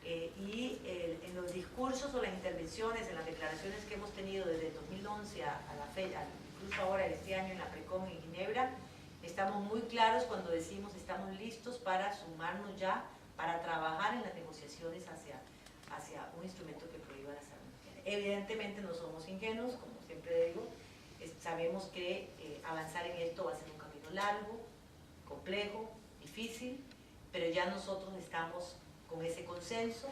En los discursos o las intervenciones, en las declaraciones que hemos tenido desde el 2011 a la fecha, incluso ahora este año en la PRECOM en Ginebra, estamos muy claros cuando decimos estamos listos para sumarnos ya, para trabajar en las negociaciones hacia un instrumento que prohíba las armas nucleares. Evidentemente no somos ingenuos, como siempre digo, sabemos que avanzar en esto va a ser un camino largo, complejo, difícil, pero ya nosotros estamos con ese consenso,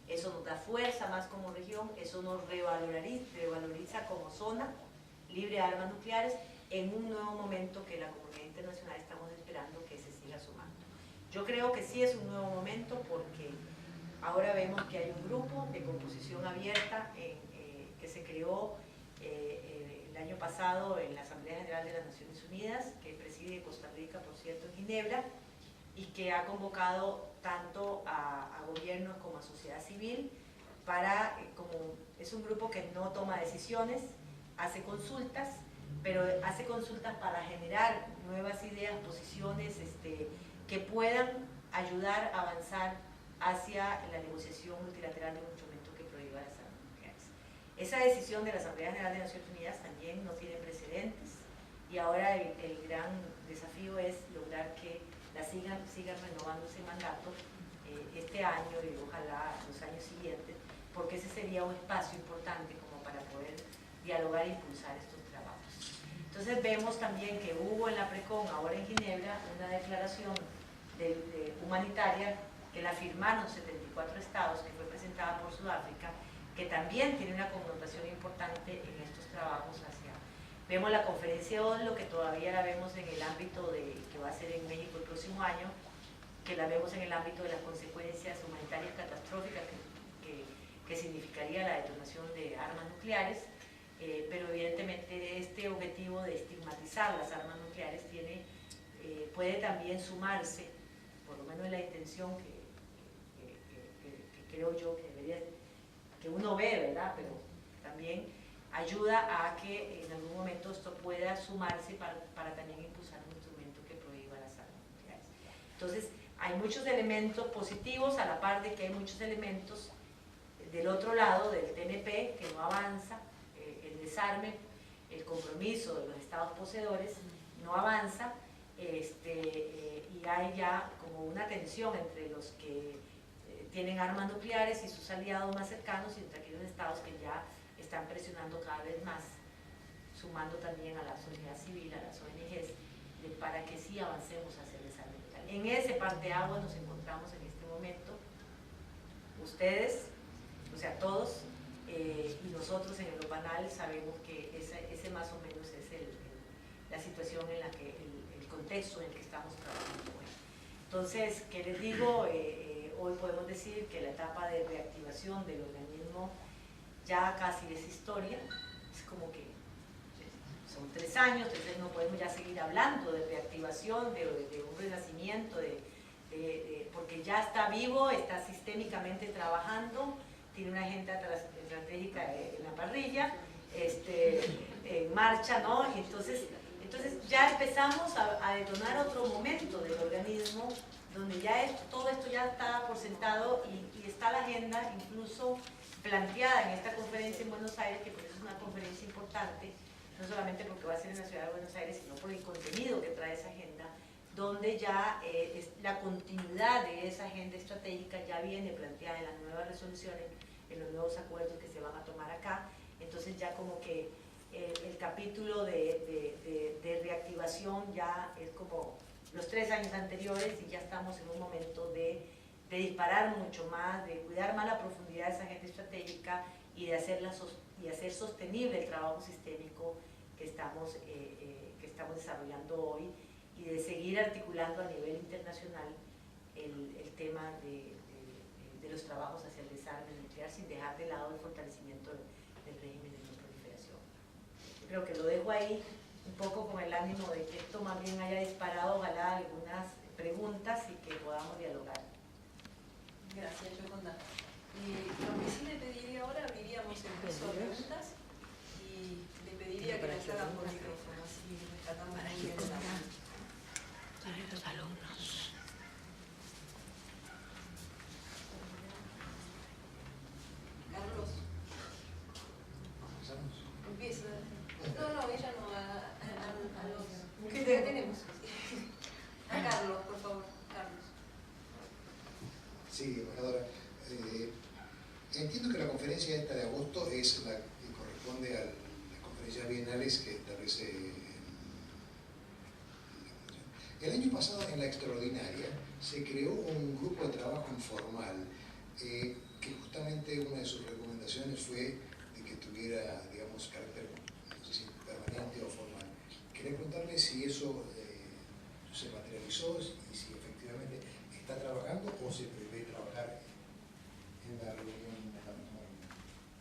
eso nos da fuerza más como región, eso nos revaloriza como zona libre de armas nucleares en un nuevo momento que la comunidad internacional estamos esperando que se siga sumando. Yo creo que sí es un nuevo momento porque ahora vemos que hay un grupo de composición abierta que se creó el año pasado en la Asamblea General de las Naciones Unidas, que preside Costa Rica, por cierto, en Ginebra, y que ha convocado tanto a gobiernos como a sociedad civil como es un grupo que no toma decisiones, hace consultas, pero hace consultas para generar nuevas ideas, posiciones que puedan ayudar a avanzar hacia la negociación multilateral de un instrumento que prohíba las armas nucleares. Esa decisión de la Asamblea General de Naciones Unidas también no tiene precedentes y ahora el gran desafío es lograr que la sigan renovando ese mandato este año y ojalá los años siguientes, porque ese sería un espacio importante como para poder dialogar e impulsar estos trabajos. Entonces vemos también que hubo en la PRECON, ahora en Ginebra, una declaración humanitaria que la firmaron 74 estados, que fue presentada por Sudáfrica, que también tiene una connotación importante en estos trabajos hacia... Vemos la conferencia Oslo, que todavía la vemos en el ámbito que va a ser en México el próximo año, que la vemos en el ámbito de las consecuencias humanitarias catastróficas que significaría la detonación de armas nucleares, pero evidentemente este objetivo de estigmatizar las armas nucleares puede también sumarse, por lo menos en la intención que creo yo que debería, que uno ve, ¿verdad? Pero también ayuda a que en algún momento esto pueda sumarse para también impulsar un instrumento que prohíba las armas nucleares. Entonces, hay muchos elementos positivos, a la par de que hay muchos elementos del otro lado, del TNP, que no avanza, el desarme, el compromiso de los estados poseedores, no avanza, y hay ya como una tensión entre los que tienen armas nucleares y sus aliados más cercanos y entre aquellos estados que ya están presionando cada vez más, sumando también a la sociedad civil, a las ONGs, para que sí avancemos hacia el desarme nuclear. En ese parteaguas nos encontramos en este momento, ustedes, o sea, todos, y nosotros en el OPANAL sabemos que ese más o menos es la situación en la que, el contexto en el que estamos trabajando hoy. Entonces, ¿qué les digo? Hoy podemos decir que la etapa de reactivación del organismo ya casi es historia, es como que son 3 años, entonces no podemos ya seguir hablando de reactivación, de un renacimiento, porque ya está vivo, está sistémicamente trabajando, tiene una agenda estratégica en la parrilla, en marcha, ¿no? Entonces ya empezamos a detonar otro momento del organismo donde ya todo esto ya está por sentado y está la agenda incluso planteada en esta conferencia en Buenos Aires, que por eso es una conferencia importante, no solamente porque va a ser en la ciudad de Buenos Aires, sino por el contenido que trae esa agenda, donde ya la continuidad de esa agenda estratégica ya viene planteada en las nuevas resoluciones, en los nuevos acuerdos que se van a tomar acá. Entonces ya como que el capítulo de reactivación ya es como los 3 años anteriores y ya estamos en un momento de disparar mucho más, de cuidar más la profundidad de esa agenda estratégica y de hacer sostenible el trabajo sistémico que estamos desarrollando hoy y de seguir articulando a nivel internacional el tema de los trabajos hacia el desarme nuclear sin dejar de lado el fortalecimiento del régimen de no proliferación. Yo creo que lo dejo ahí un poco con el ánimo de que esto más bien haya disparado, ojalá, algunas preguntas y que podamos dialogar. Gracias, Yoconda. Lo que sí le pediría ahora, abriríamos el curso de preguntas y le pediría que nos hagan por micrófono, así rescatamos muy bien Los alumnos. Carlos. Empieza. No, ella no, a los que tenemos. A Carlos, por favor, Carlos. Sí, embajadora. Entiendo que la conferencia esta de agosto es la que corresponde a las conferencias bienales que establece el año pasado. En la extraordinaria se creó un grupo de trabajo informal que justamente una de sus recomendaciones fue de que tuviera, digamos, carácter, no sé si permanente o formal. Quería preguntarle si eso se materializó y si efectivamente está trabajando o se prevé trabajar en la reunión.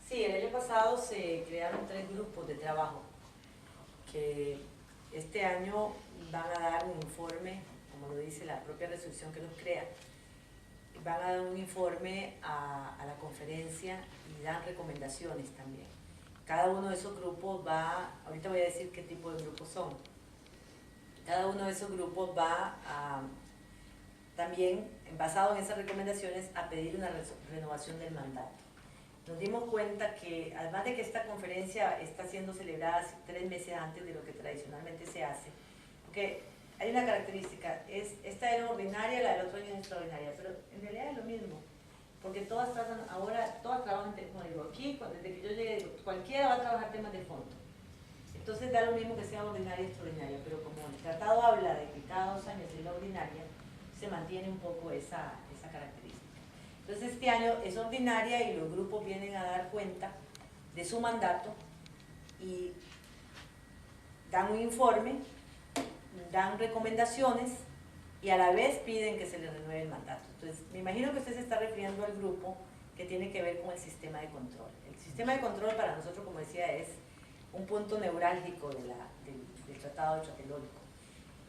Sí, el año pasado se crearon 3 grupos de trabajo que este año van a dar un informe, como lo dice la propia resolución que los crea, van a dar un informe a la conferencia y dan recomendaciones también. Cada uno de esos grupos ahorita voy a decir qué tipo de grupos son, cada uno de esos grupos va a, también, basado en esas recomendaciones, a pedir una renovación del mandato. nos dimos cuenta que además de que esta conferencia está siendo celebrada 3 meses antes de lo que tradicionalmente se hace, porque hay una característica, esta era ordinaria, la del otro año es extraordinaria, pero en realidad es lo mismo, porque todas tratan, ahora todas trabajan, como digo, aquí, desde que yo llegué, cualquiera va a trabajar temas de fondo. Entonces da lo mismo que sea ordinaria y extraordinaria, pero como el tratado habla de que cada 2 años es la ordinaria, se mantiene un poco esa característica. Entonces este año es ordinaria y los grupos vienen a dar cuenta de su mandato y dan un informe, dan recomendaciones y a la vez piden que se les renueve el mandato. Entonces me imagino que usted se está refiriendo al grupo que tiene que ver con el sistema de control. El sistema de control para nosotros, como decía, es un punto neurálgico del Tratado de Tlatelolco.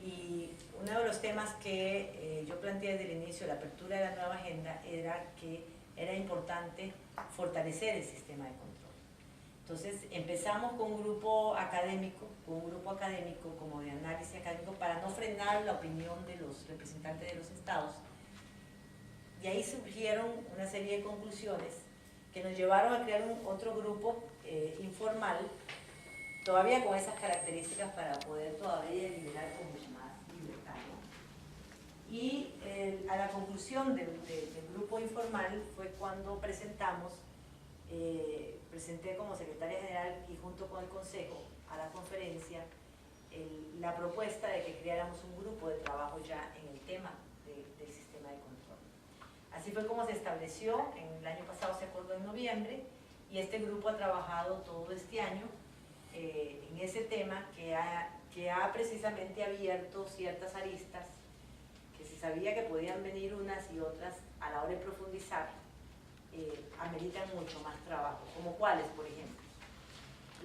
Y uno de los temas que yo planteé desde el inicio de la apertura de la nueva agenda era que era importante fortalecer el sistema de control. Entonces empezamos con un grupo académico, como de análisis académico, para no frenar la opinión de los representantes de los estados. Y ahí surgieron una serie de conclusiones que nos llevaron a crear otro grupo informal, todavía con esas características para poder todavía liderar con mucha más libertad, ¿no? Y a la conclusión del grupo informal fue cuando presenté como secretaria general y junto con el consejo a la conferencia la propuesta de que creáramos un grupo de trabajo ya en el tema del sistema de control. Así fue como se estableció, el año pasado se acordó en noviembre, y este grupo ha trabajado todo este año en ese tema que ha precisamente abierto ciertas aristas que se sabía que podían venir unas y otras a la hora de profundizar, ameritan mucho más trabajo, como cuáles, por ejemplo.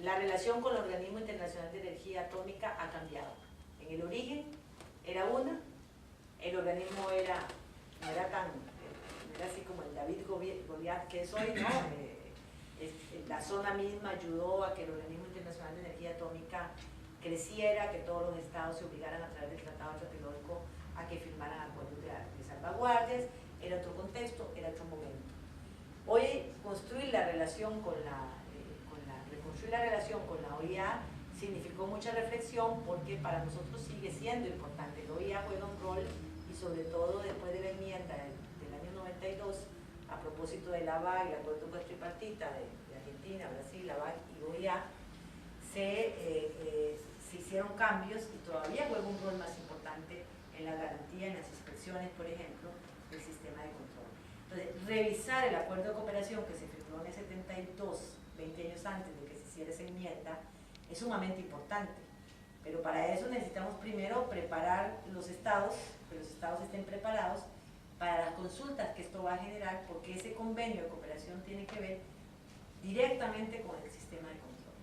La relación con el Organismo Internacional de Energía Atómica ha cambiado. En el origen era una, el organismo no era así como el David Goliat que es hoy, ¿no? La zona misma ayudó a que el Organismo Internacional de Energía Atómica creciera, que todos los estados se obligaran a través del Tratado de Tlatelolco a que firmaran acuerdos de salvaguardias. Era otro contexto, era otro momento. Hoy construir la relación con la OIA significó mucha reflexión, porque para nosotros sigue siendo importante. La OIA juega un rol, y sobre todo después de la enmienda del año 92, a propósito de la ABAC, el acuerdo tripartita de Argentina, Brasil, la ABAC y OIA, se hicieron cambios y todavía juega un rol más importante en la garantía, en las inspecciones, por ejemplo, del sistema de control. Entonces, revisar el acuerdo de cooperación que se firmó en el 72, 20 años antes de que se hiciera esa enmienda, es sumamente importante. Pero para eso necesitamos primero preparar los estados, que los estados estén preparados para las consultas que esto va a generar, porque ese convenio de cooperación tiene que ver directamente con el sistema de control.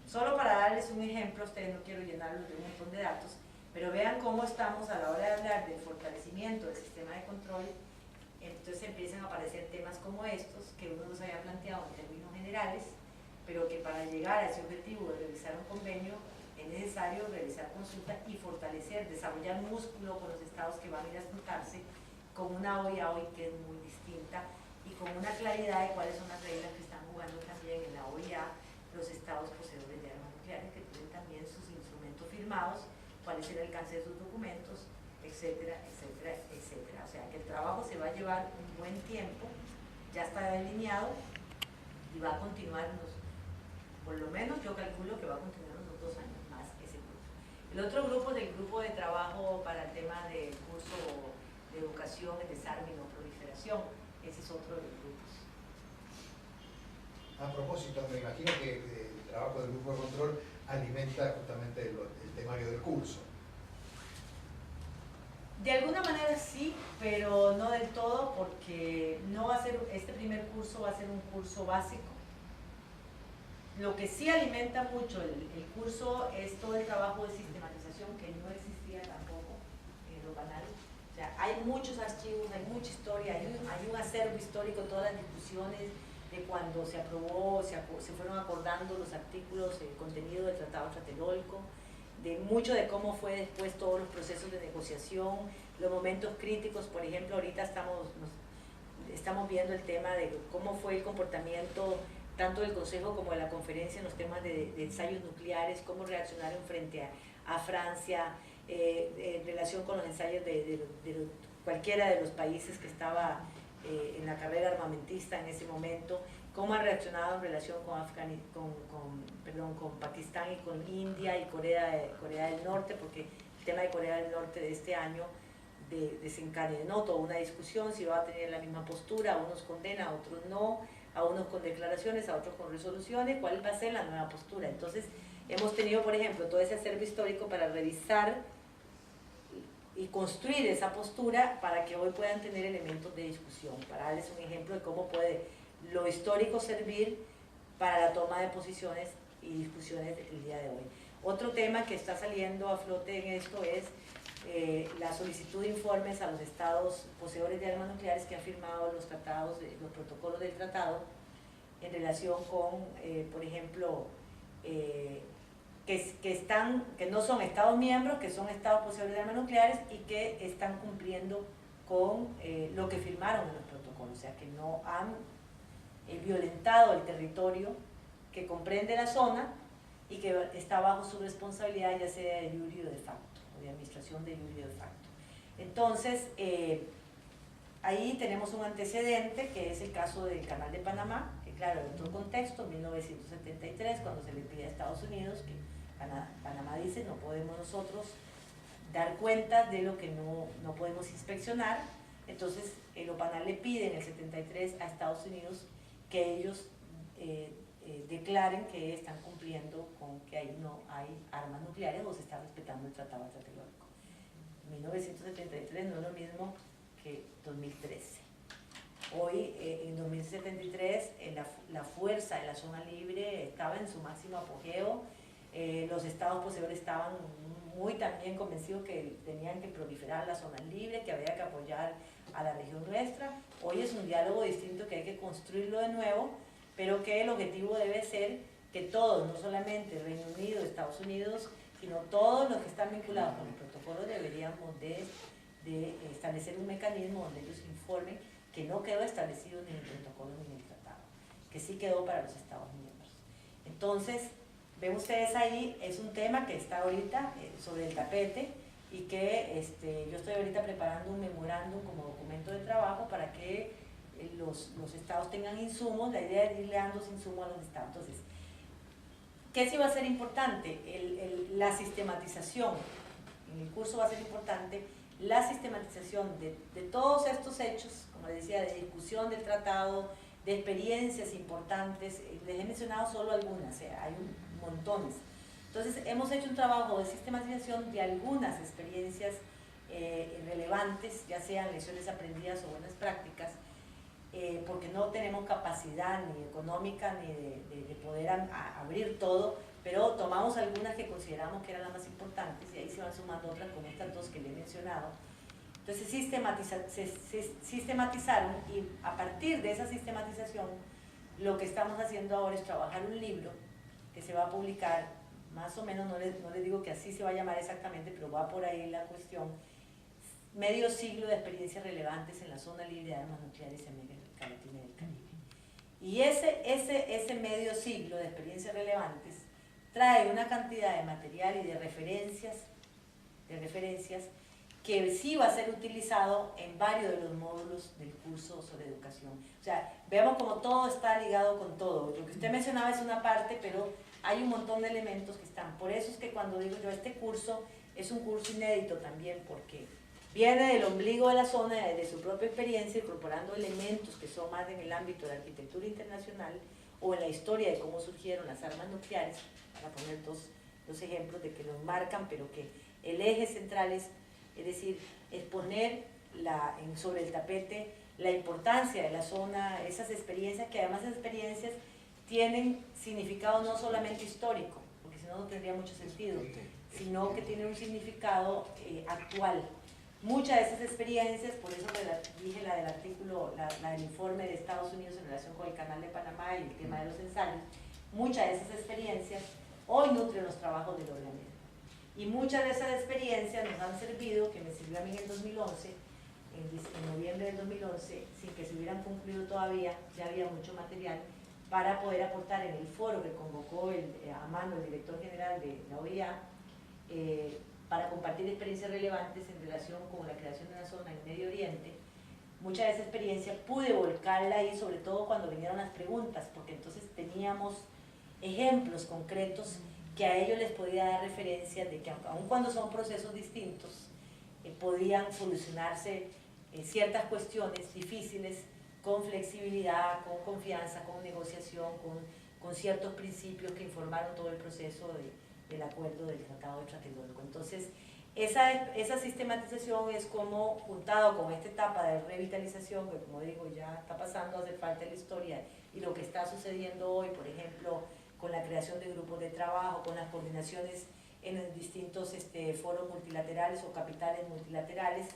Solo para darles un ejemplo, ustedes no quiero llenarlos de un montón de datos, pero vean cómo estamos a la hora de hablar del fortalecimiento del sistema de control. Entonces empiezan a aparecer temas como estos, que uno los había planteado en términos generales, pero que para llegar a ese objetivo de realizar un convenio es necesario realizar consultas y fortalecer, desarrollar músculo con los estados que van a ir a juntarse, con una OIA hoy que es muy distinta y con una claridad de cuáles son las reglas que están jugando también en la OIA los estados poseedores de armas nucleares, que tienen también sus instrumentos firmados, cuál es el alcance de sus documentos, etcétera, etcétera, etcétera. O sea que el trabajo se va a llevar un buen tiempo, ya está delineado y va a continuar por lo menos yo calculo que va a continuar unos 2 años más ese grupo. El otro grupo es el grupo de trabajo para el tema del curso de educación, el desarme y no proliferación. Ese es otro de los grupos. A propósito, me imagino que el trabajo del grupo de control alimenta justamente el temario del curso. De alguna manera sí, pero no del todo, porque no va a ser, este primer curso va a ser un curso básico. Lo que sí alimenta mucho el curso es todo el trabajo de sistematización que no existía tampoco en lo banal. O sea, hay muchos archivos, hay mucha historia, hay un acervo histórico, todas las discusiones de cuando se aprobó, se fueron acordando los artículos, el contenido del Tratado de Tlatelolco, de mucho de cómo fue después todos los procesos de negociación, los momentos críticos. Por ejemplo, ahorita estamos estamos viendo el tema de cómo fue el comportamiento tanto del Consejo como de la conferencia en los temas de ensayos nucleares, cómo reaccionaron frente a Francia, en relación con los ensayos de cualquiera de los países que estaba en la carrera armamentista en ese momento, cómo han reaccionado en relación con Pakistán y con India y Corea del Norte, porque el tema de Corea del Norte de este año desencadenó toda una discusión, si va a tener la misma postura, a unos condena, a otros no, a unos con declaraciones, a otros con resoluciones, cuál va a ser la nueva postura. Entonces hemos tenido, por ejemplo, todo ese acervo histórico para revisar y construir esa postura para que hoy puedan tener elementos de discusión, para darles un ejemplo de cómo puede lo histórico servir para la toma de posiciones y discusiones el día de hoy. Otro tema que está saliendo a flote en esto es la solicitud de informes a los estados poseedores de armas nucleares que han firmado los tratados, los protocolos del tratado en relación con, por ejemplo, que no son estados miembros, que son estados poseedores de armas nucleares y que están cumpliendo con lo que firmaron en los protocolos, o sea, que no han violentado el territorio que comprende la zona y que está bajo su responsabilidad, ya sea de jure o de facto, o de administración de jure o de facto. Entonces, ahí tenemos un antecedente, que es el caso del Canal de Panamá, que claro, en otro contexto, 1973, cuando se le pide a Estados Unidos que Panamá dice, no podemos nosotros dar cuenta de lo que no podemos inspeccionar, entonces el OPANAL le pide en el 73 a Estados Unidos que ellos declaren que están cumpliendo con que ahí no hay armas nucleares o se está respetando el tratado antiatlántico. 1973 no es lo mismo que 2013. Hoy, en 2073, la fuerza de la zona libre estaba en su máximo apogeo. Los estados poseedores estaban muy también convencidos que tenían que proliferar las zonas libres, que había que apoyar a la región nuestra. Hoy es un diálogo distinto que hay que construirlo de nuevo, pero que el objetivo debe ser que todos, no solamente Reino Unido, Estados Unidos, sino todos los que están vinculados con el protocolo deberíamos de establecer un mecanismo donde ellos informen que no quedó establecido ni en el protocolo ni en el tratado, que sí quedó para los Estados miembros. Entonces, ven ustedes ahí, es un tema que está ahorita sobre el tapete y que yo estoy ahorita preparando un memorándum como documento de trabajo para que los estados tengan insumos. La idea es irle dando insumos a los estados. Entonces, ¿qué sí va a ser importante? La sistematización. En el curso va a ser importante la sistematización de todos estos hechos, como les decía, de discusión del tratado, de experiencias importantes. Les he mencionado solo algunas, hay montones. Entonces, hemos hecho un trabajo de sistematización de algunas experiencias relevantes, ya sean lecciones aprendidas o buenas prácticas, porque no tenemos capacidad ni económica ni de poder abrir todo, pero tomamos algunas que consideramos que eran las más importantes y ahí se van sumando otras como estas dos que le he mencionado. Entonces sistematizaron y a partir de esa sistematización lo que estamos haciendo ahora es trabajar un libro que se va a publicar, más o menos, no les digo que así se va a llamar exactamente, pero va por ahí la cuestión, medio siglo de experiencias relevantes en la zona libre de armas nucleares en América Latina y el Caribe. Y ese medio siglo de experiencias relevantes trae una cantidad de material y de referencias que sí va a ser utilizado en varios de los módulos del curso sobre educación. O sea, veamos cómo todo está ligado con todo. Lo que usted mencionaba es una parte, pero hay un montón de elementos que están. Por eso es que cuando digo yo, este curso es un curso inédito también, porque viene del ombligo de la zona, de su propia experiencia, incorporando elementos que son más en el ámbito de arquitectura internacional o en la historia de cómo surgieron las armas nucleares, para poner dos ejemplos de que nos marcan, pero que el eje central es decir, es poner sobre el tapete la importancia de la zona, esas experiencias, que además esas experiencias tienen significado no solamente histórico, porque si no, no tendría mucho sentido, sino que tienen un significado actual. Muchas de esas experiencias, por eso dije la del artículo, la del informe de Estados Unidos en relación con el Canal de Panamá y el tema de los ensayos, muchas de esas experiencias hoy nutren los trabajos del organismo. Y muchas de esas experiencias nos han servido, que me sirvió a mí en el 2011, en noviembre del 2011, sin que se hubieran concluido todavía, ya había mucho material para poder aportar en el foro que convocó a mano el director general de la OEA, para compartir experiencias relevantes en relación con la creación de una zona en Medio Oriente. Mucha de esa experiencia pude volcarla ahí, sobre todo cuando vinieron las preguntas, porque entonces teníamos ejemplos concretos que a ellos les podía dar referencias de que aun cuando son procesos distintos, podían solucionarse ciertas cuestiones difíciles con flexibilidad, con confianza, con negociación, con ciertos principios que informaron todo el proceso del acuerdo del Tratado de Tlatelolco. Entonces, esa sistematización es como, juntado con esta etapa de revitalización, que como digo ya está pasando a hacer parte de la historia, y lo que está sucediendo hoy, por ejemplo, con la creación de grupos de trabajo, con las coordinaciones en los distintos foros multilaterales o capitales multilaterales,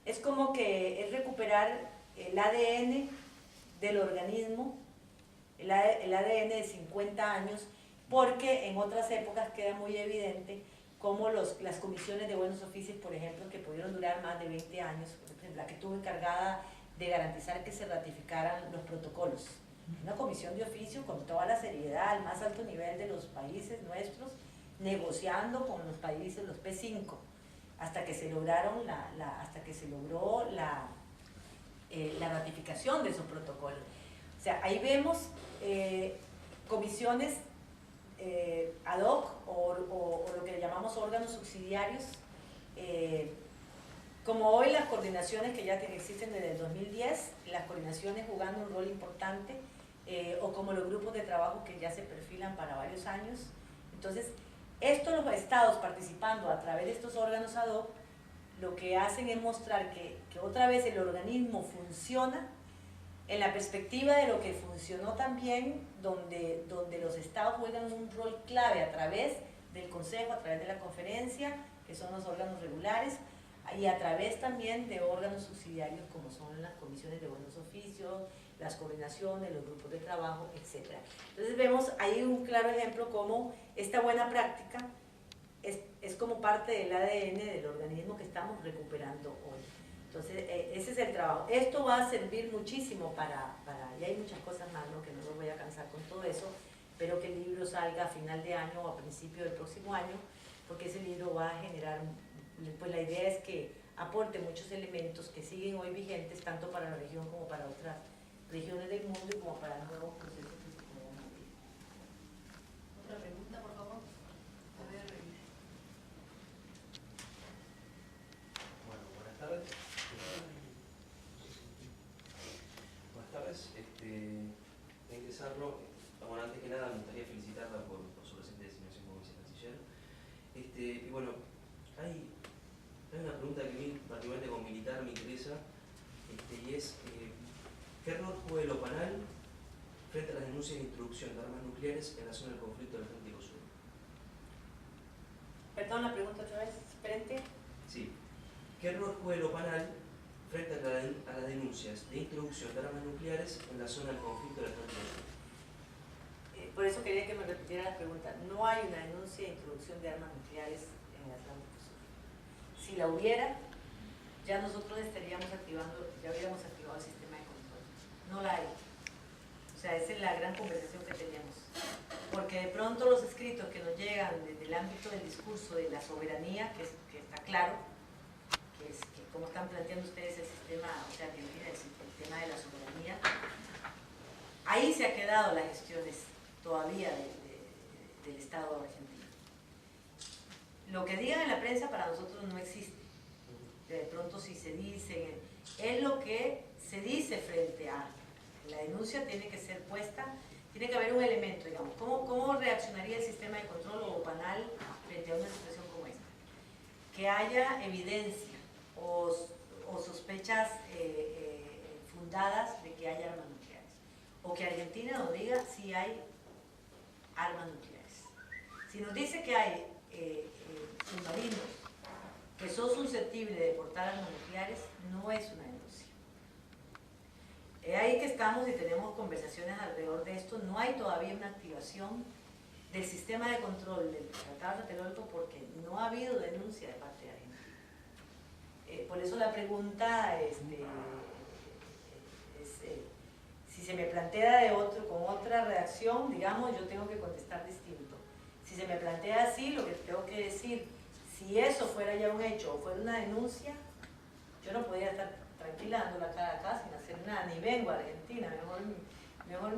es como que es recuperar el ADN del organismo, el ADN de 50 años, porque en otras épocas queda muy evidente cómo las comisiones de buenos oficios, por ejemplo, que pudieron durar más de 20 años, por ejemplo, la que estuvo encargada de garantizar que se ratificaran los protocolos, una comisión de oficio con toda la seriedad, al más alto nivel de los países nuestros, negociando con los países, los P5, hasta que se lograron logró la ratificación de esos protocolos. O sea, ahí vemos comisiones ad hoc o lo que llamamos órganos subsidiarios, como hoy las coordinaciones que ya existen desde el 2010, las coordinaciones jugando un rol importante, o como los grupos de trabajo que ya se perfilan para varios años. Entonces, los estados participando a través de estos órganos ad hoc, lo que hacen es mostrar que otra vez el organismo funciona en la perspectiva de lo que funcionó también, donde los estados juegan un rol clave a través del Consejo, a través de la conferencia, que son los órganos regulares, y a través también de órganos subsidiarios como son las comisiones de buenos oficios, las coordinaciones, los grupos de trabajo, etc. Entonces vemos ahí un claro ejemplo cómo esta buena práctica es como parte del ADN del organismo que estamos recuperando hoy. Entonces ese es el trabajo. Esto va a servir muchísimo y hay muchas cosas más, ¿no?, que no los voy a cansar con todo eso, pero que el libro salga a final de año o a principio del próximo año, porque ese libro va a generar, pues la idea es que aporte muchos elementos que siguen hoy vigentes tanto para la región como para otras regiones del mundo y como para nuevos procesos que se puedan abrir. Otra pregunta, por favor. A ver. Bueno, buenas tardes. Buenas tardes. Ingresarlo. Bueno, antes que nada me gustaría felicitarla por su reciente designación como vicecanciller. Y bueno, hay una pregunta que a mí, particularmente como militar, me interesa, y es ¿qué rol juega el OPANAL frente a las denuncias de introducción de armas nucleares en la zona del conflicto del Atlántico Sur? Perdón, la pregunta otra vez, frente. Sí. ¿Qué rol juega el OPANAL frente a las denuncias de introducción de armas nucleares en la zona del conflicto del Atlántico Sur? Por eso quería que me repitiera la pregunta. No hay una denuncia de introducción de armas nucleares en el Atlántico Sur. Si la hubiera, ya nosotros estaríamos ya habríamos activado el sistema de control. No la hay. O sea, esa es la gran conversación que tenemos. Porque de pronto los escritos que nos llegan desde el ámbito del discurso de la soberanía, que está claro, que como están planteando ustedes el sistema, o sea, Argentina, el tema de la soberanía, ahí se han quedado las gestiones todavía del Estado argentino. Lo que digan en la prensa para nosotros no existe. De pronto si se dice, es lo que se dice frente a la denuncia, tiene que ser puesta, tiene que haber un elemento, digamos, ¿cómo reaccionaría el sistema de control o OPANAL frente a una situación como esta? Que haya evidencia o sospechas fundadas de que haya armas nucleares, o que Argentina nos diga si hay armas nucleares. Si nos dice que hay submarinos que son susceptibles de portar armas nucleares, no es una denuncia. Es ahí que estamos y tenemos conversaciones alrededor de esto. No hay todavía una activación del sistema de control del Tratado de Tlatelolco porque no ha habido denuncia de parte de Argentina. por eso la pregunta si se me plantea con otra redacción, digamos, yo tengo que contestar distinto. Si se me plantea así, lo que tengo que decir, si eso fuera ya un hecho o fuera una denuncia, yo no podría estar tranquila dándola cara acá sin hacer nada, ni vengo a Argentina, mejor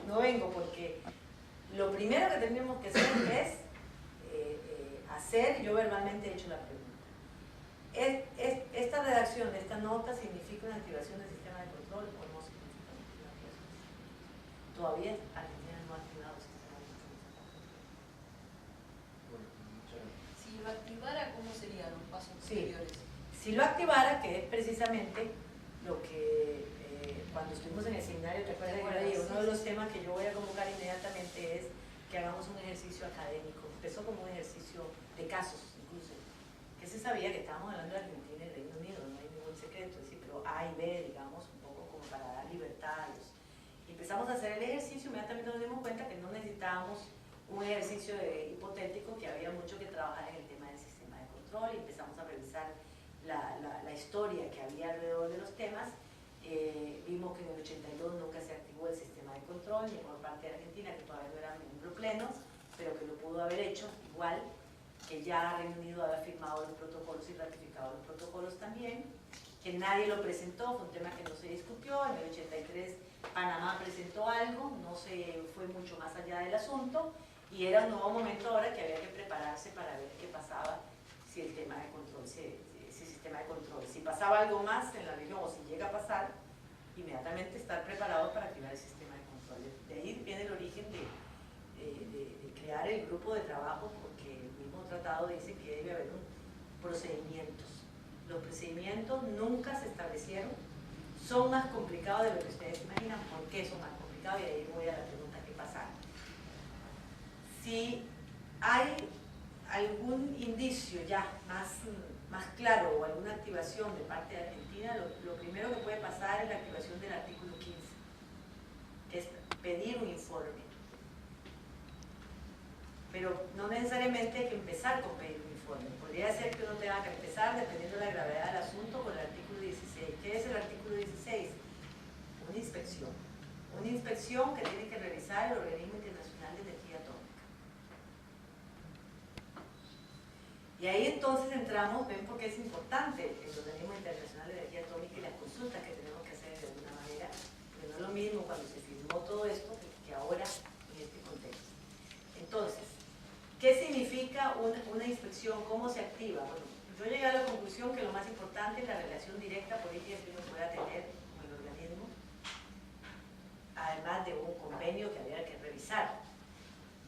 no vengo, porque lo primero que tenemos que hacer es yo verbalmente he hecho la pregunta. ¿Esta redacción de esta nota significa una activación del sistema de control o no significa una activación del sistema de control? Todavía Argentina no ha activado el sistema de control. Si lo activara, ¿cómo serían los pasos posteriores? Si lo activara, que es precisamente lo que cuando estuvimos en el seminario, ¿te acuerdas? Uno de los temas que yo voy a convocar inmediatamente es que hagamos un ejercicio académico. Empezó como un ejercicio de casos, incluso, que se sabía que estábamos hablando de Argentina y Reino Unido, no hay ningún secreto, es decir, pero A y B, digamos, un poco como para dar libertad a los. Y empezamos a hacer el ejercicio, inmediatamente nos dimos cuenta que no necesitábamos un ejercicio hipotético, que había mucho que trabajar en el tema del sistema de control, y empezamos a revisar la historia que había alrededor de los temas. Vimos que en el 82 nunca se activó el sistema de control, ni por parte de Argentina, que todavía no era miembro pleno, pero que lo pudo haber hecho, igual que ya Reino Unido había firmado los protocolos y ratificado los protocolos también, que nadie lo presentó, fue un tema que no se discutió. En el 83 Panamá presentó algo, no se fue mucho más allá del asunto, y era un nuevo momento ahora que había que prepararse para ver qué pasaba si el tema de control, si pasaba algo más en la región, o si llega a pasar, inmediatamente estar preparado para activar el sistema de control. De ahí viene el origen de crear el grupo de trabajo, porque el mismo tratado dice que debe haber procedimientos. Los procedimientos nunca se establecieron, son más complicados de lo que ustedes imaginan. ¿Por qué son más complicados? Y ahí voy a la pregunta que pasa. Si hay algún indicio ya más claro o alguna activación de parte de Argentina, lo primero que puede pasar es la activación del artículo 15, que es pedir un informe. Pero no necesariamente hay que empezar con pedir un informe. Podría ser que uno tenga que empezar, dependiendo de la gravedad del asunto, con el artículo 16. ¿Qué es el artículo 16? Una inspección. Una inspección que tiene que realizar el Organismo Internacional de Energía Atómica. Y ahí entonces entramos, ven por qué es importante el Organismo Internacional de Energía Atómica y las consultas que tenemos que hacer de alguna manera, porque no es lo mismo cuando se firmó todo esto que ahora en este contexto. Entonces, ¿qué significa una inspección? ¿Cómo se activa? Bueno, yo llegué a la conclusión que lo más importante es la relación directa política que uno pueda tener con el organismo, además de un convenio que había que revisar.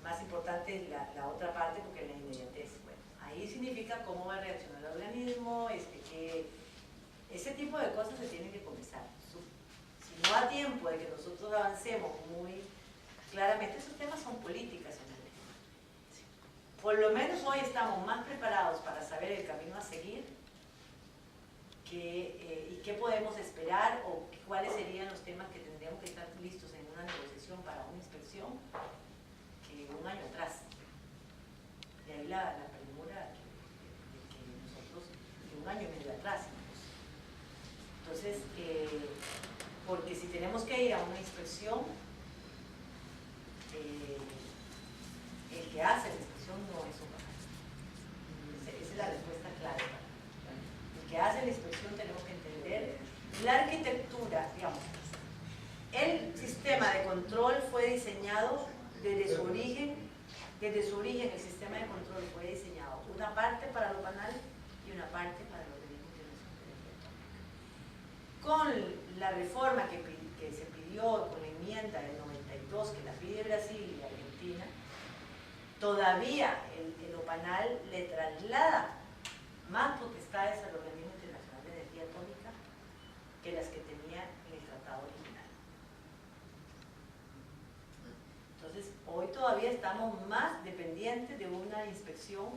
Más importante es la otra parte, porque es la inmediatez. Bueno, ahí significa cómo va a reaccionar el organismo, que ese tipo de cosas se tienen que comenzar. Si no da tiempo de que nosotros avancemos muy claramente, esos temas son políticas. Por lo menos hoy estamos más preparados para saber el camino a seguir y qué podemos esperar, o cuáles serían los temas que tendríamos que estar listos en una negociación para una inspección, que un año atrás. De ahí la premura que nosotros, de un año y medio atrás. Entonces, porque si tenemos que ir a una inspección, el que hace la inspección no es un papel. Esa es la respuesta clara. El que hace la inspección, tenemos que entender la arquitectura, digamos. El sistema de control fue diseñado desde su origen. Desde su origen el sistema de control fue diseñado, una parte para lo banal y una parte para el Organismo Internacional de Energía Atómica. Con la reforma que se pidió, con la enmienda del 92, que la pide Brasil y Argentina, todavía el OPANAL le traslada más potestades al Organismo Internacional de Energía Atómica que las que tenía en el tratado original. Entonces, hoy todavía estamos más dependientes de una inspección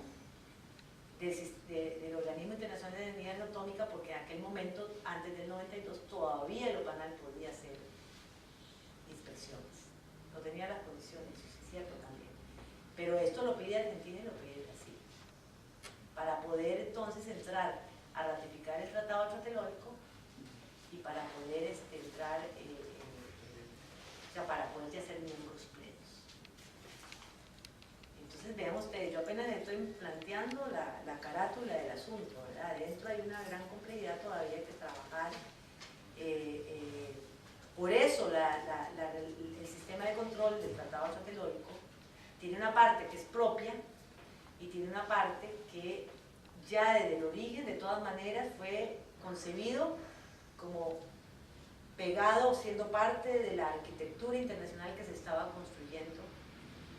del Organismo Internacional de Energía Atómica, porque en aquel momento, antes del 92, todavía el OPANAL podía hacer inspecciones. No tenía las condiciones, eso es cierto también. Pero esto lo pide Argentina y lo pide Brasil. Para poder entonces entrar a ratificar el Tratado de Tlatelolco y para poder entrar, o sea, para poder ya ser miembros plenos. Entonces, veamos ustedes, yo apenas estoy planteando la carátula del asunto, ¿verdad? Adentro hay una gran complejidad todavía que trabajar. Por eso el sistema de control del Tratado de Tlatelolco tiene una parte que es propia y tiene una parte que ya desde el origen, de todas maneras, fue concebido como pegado, siendo parte de la arquitectura internacional que se estaba construyendo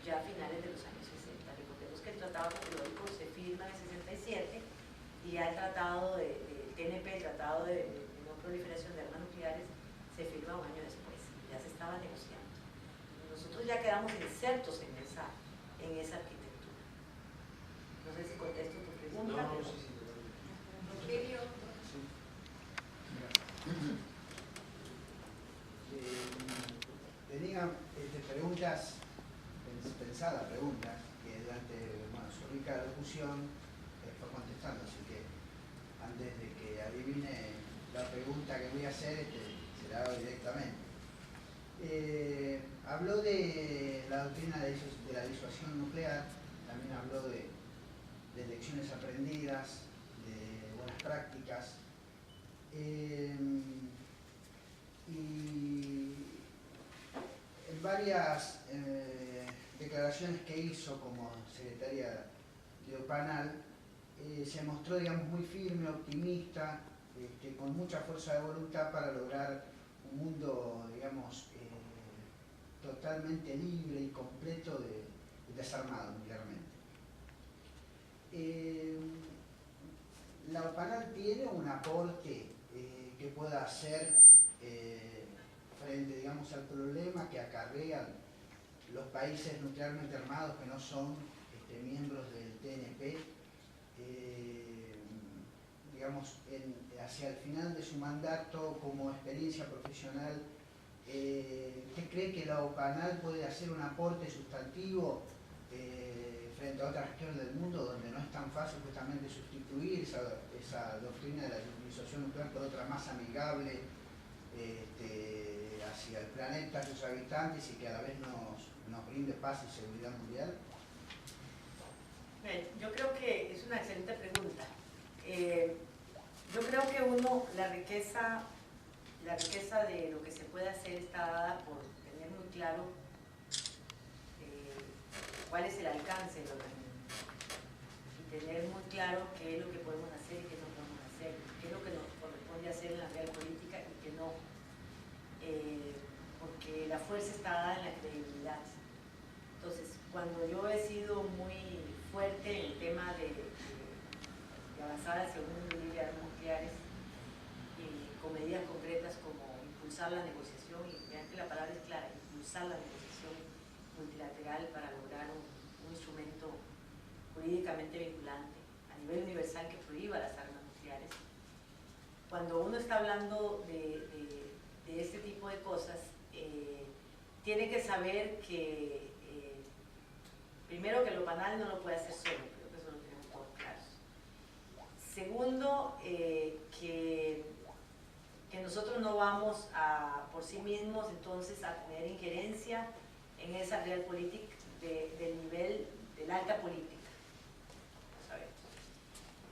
ya a finales de los años 60. Recordemos que el Tratado de Tlatelolco se firma en el 67 y ya el Tratado de TNP, el Tratado de No Proliferación de Armas Nucleares, se firma un año después, ya se estaba negociando. Nosotros ya quedamos insertos en esa arquitectura. No sé si contesto tu pregunta. No, pero... sí, sí. Rogelio. Tenía preguntas, pensadas preguntas, que durante su rica locución fue contestando, así que antes de que adivine la pregunta que voy a hacer, se la hago directamente. Habló de la doctrina de la disuasión nuclear, también habló de lecciones aprendidas, de buenas prácticas, y en varias declaraciones que hizo como secretaria de OPANAL, se mostró, digamos, muy firme, optimista, con mucha fuerza de voluntad para lograr un mundo, digamos, totalmente libre y completo desarmado nuclearmente. La OPANAL tiene un aporte que pueda hacer frente, digamos, al problema que acarrean los países nuclearmente armados que no son miembros del TNP, digamos, hacia el final de su mandato como experiencia profesional. ¿Usted cree que la OPANAL puede hacer un aporte sustantivo frente a otras regiones del mundo donde no es tan fácil justamente sustituir esa doctrina de la disuasión nuclear por otra más amigable hacia el planeta, sus habitantes, y que a la vez nos brinde paz y seguridad mundial? Yo creo que es una excelente pregunta. Yo creo que la riqueza de lo que se puede hacer está dada por tener muy claro cuál es el alcance del organismo y tener muy claro qué es lo que podemos hacer y qué no podemos hacer, qué es lo que nos corresponde hacer en la real política y qué no, porque la fuerza está dada en la credibilidad. Entonces, cuando yo he sido muy fuerte en el tema de avanzar hacia un mundo libre de armas nucleares, con medidas concretas como impulsar la negociación, y vean que la palabra es clara, impulsar la negociación multilateral para lograr un instrumento jurídicamente vinculante a nivel universal que prohíba las armas nucleares. Cuando uno está hablando de este tipo de cosas, tiene que saber que primero, que lo OPANAL no lo puede hacer solo, creo que eso lo tenemos todos claros. Segundo, que nosotros no vamos por sí mismos entonces a tener injerencia en esa realpolitik del nivel de la alta política. Lo sabemos.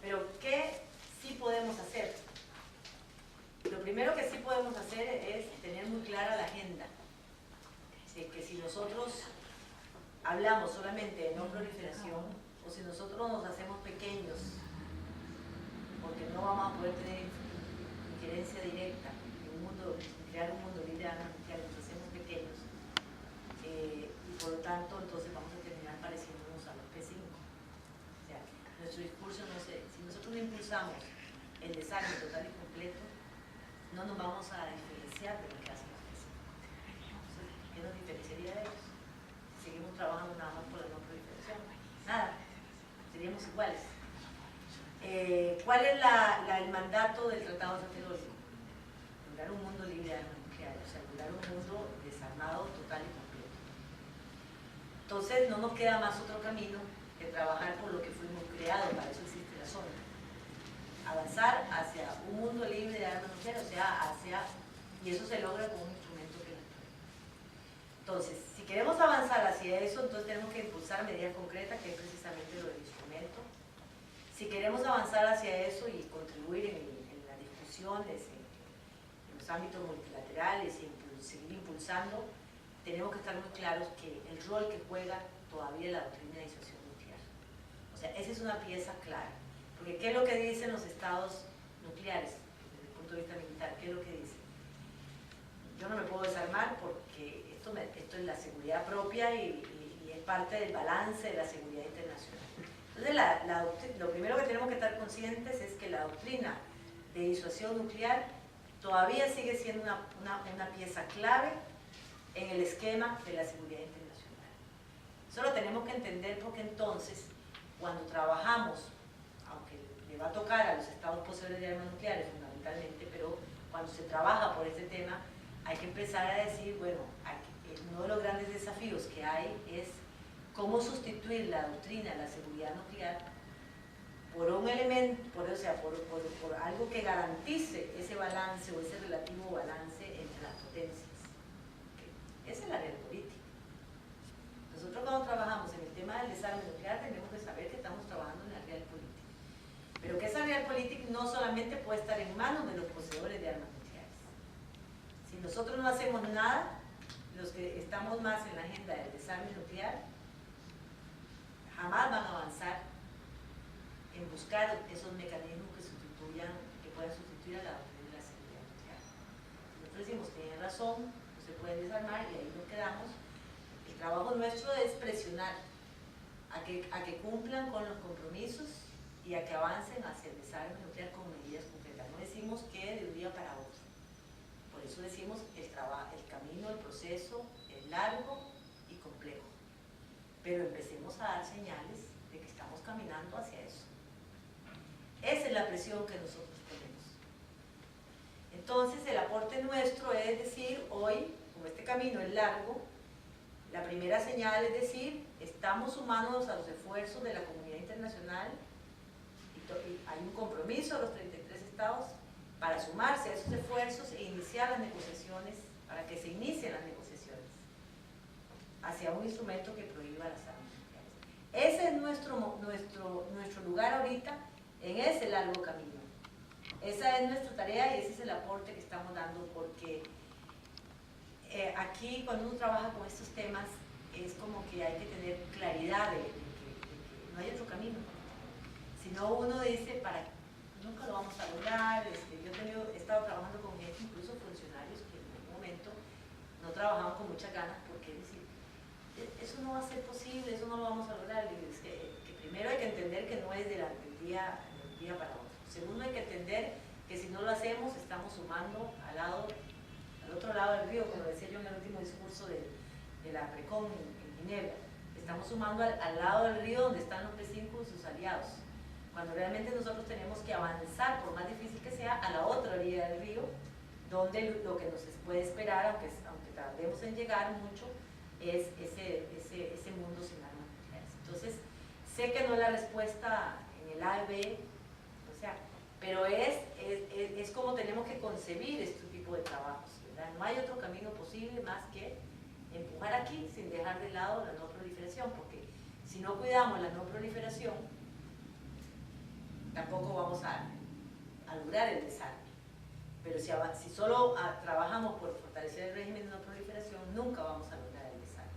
Pero, ¿qué sí podemos hacer? Lo primero que sí podemos hacer es tener muy clara la agenda. Que si nosotros hablamos solamente de no proliferación, o si nosotros nos hacemos pequeños, porque no vamos a poder tener injerencia directa en crear un mundo libre de armas nucleares, nos hacemos pequeños, y por lo tanto entonces vamos a terminar pareciéndonos a los P5. O sea, nuestro discurso, si nosotros no impulsamos el desarme total y completo, no nos vamos a diferenciar de lo que hacen los P5. Entonces, ¿qué nos diferenciaría de ellos? Seguimos trabajando nada más por la no proliferación. Nada, seríamos iguales. ¿Cuál es el mandato del Tratado de Tlatelolco? Lograr un mundo libre de armas nucleares, o sea, lograr un mundo desarmado total y completo. Entonces, no nos queda más otro camino que trabajar por lo que fuimos creados, para eso existe la zona. avanzar hacia un mundo libre de armas nucleares, o sea, y eso se logra con un instrumento que lo prohíbe. Entonces, si queremos avanzar hacia eso, entonces tenemos que impulsar medidas concretas, que es precisamente lo del instrumento. Si queremos avanzar hacia eso y contribuir en las discusiones, en los ámbitos multilaterales y seguir impulsando, tenemos que estar muy claros que el rol que juega todavía la doctrina de disuasión nuclear. O sea, esa es una pieza clara. Porque ¿qué es lo que dicen los estados nucleares desde el punto de vista militar? ¿Qué es lo que dicen? Yo no me puedo desarmar porque esto es la seguridad propia y es parte del balance de la seguridad internacional. Entonces, lo primero que tenemos que estar conscientes es que la doctrina de disuasión nuclear todavía sigue siendo una pieza clave en el esquema de la seguridad internacional. Eso lo tenemos que entender porque entonces, cuando trabajamos, aunque le va a tocar a los estados poseedores de armas nucleares fundamentalmente, pero cuando se trabaja por este tema, hay que empezar a decir, bueno, uno de los grandes desafíos que hay es cómo sustituir la doctrina de la seguridad nuclear por un elemento, por algo que garantice ese balance o ese relativo balance entre las potencias. Esa es la realpolitik. Nosotros cuando trabajamos en el tema del desarme nuclear tenemos que saber que estamos trabajando en la realpolitik. Pero que esa realpolitik no solamente puede estar en manos de los poseedores de armas nucleares. Si nosotros no hacemos nada, los que estamos más en la agenda del desarme nuclear, jamás van a avanzar en buscar esos mecanismos que puedan sustituir a la doctrina de la seguridad nuclear. Nosotros decimos, tienen razón, no se pueden desarmar y ahí nos quedamos. El trabajo nuestro es presionar a que cumplan con los compromisos y a que avancen hacia el desarme nuclear con medidas concretas. No decimos que de un día para otro. Por eso decimos el camino, el proceso es largo y complejo. Pero empecemos a dar señales de que estamos caminando hacia eso. Esa es la presión que nosotros ponemos. Entonces, el aporte nuestro es decir, hoy, como este camino es largo, la primera señal es decir, estamos sumándonos a los esfuerzos de la comunidad internacional y hay un compromiso de los 33 estados para sumarse a esos esfuerzos e iniciar las negociaciones, para que se inicien las negociaciones hacia un instrumento que prohíba las armas nucleares. Ese es nuestro lugar ahorita en ese largo camino. Esa es nuestra tarea y ese es el aporte que estamos dando, porque aquí cuando uno trabaja con estos temas es como que hay que tener claridad de que no hay otro camino. Si no, uno dice, nunca lo vamos a lograr. Yo he estado trabajando con gente, incluso funcionarios que en algún momento no trabajaban con muchas ganas porque decir, eso no va a ser posible, eso no lo vamos a lograr. Es que primero hay que entender que no es del día para otro. Segundo, hay que entender que si no lo hacemos estamos sumando al otro lado del río, como decía yo en el último discurso de la PRECON en Ginebra. Estamos sumando al lado del río donde están los P5 y sus aliados, cuando realmente nosotros tenemos que avanzar, por más difícil que sea, a la otra orilla del río, donde lo que nos puede esperar, aunque tardemos en llegar mucho, es ese mundo sin armas nucleares. Entonces, sé que no es la respuesta en el A y B, pero es como tenemos que concebir este tipo de trabajos, ¿verdad? No hay otro camino posible más que empujar aquí sin dejar de lado la no proliferación, porque si no cuidamos la no proliferación, tampoco vamos a lograr el desarme. Pero si solo trabajamos por fortalecer el régimen de no proliferación, nunca vamos a lograr el desarme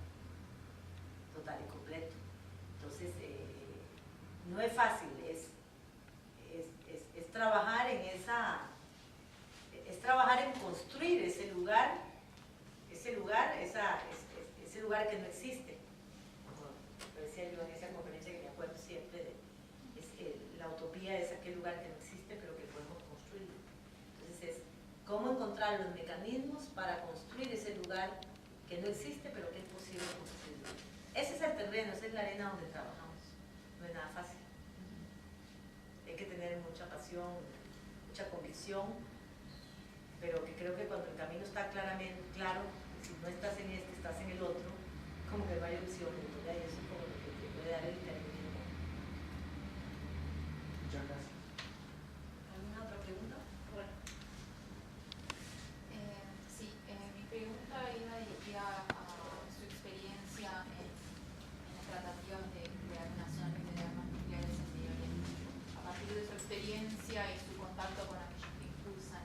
total y completo. Entonces, no es fácil, es trabajar en construir ese lugar que no existe. Lo decía yo en esa conferencia que me acuerdo siempre la utopía es aquel lugar que no existe pero que podemos construir. Entonces es cómo encontrar los mecanismos para construir ese lugar que no existe pero que es posible construirlo. Ese es el terreno, esa es la arena donde trabajamos. No es nada fácil. Hay que tener mucha pasión, mucha convicción, pero que creo que cuando el camino está claramente claro, si no estás en este, estás en el otro, como que no hay opción, ¿verdad? Y eso es como lo que te puede dar el término. Muchas gracias. experiencia y su contacto con aquellos que impulsan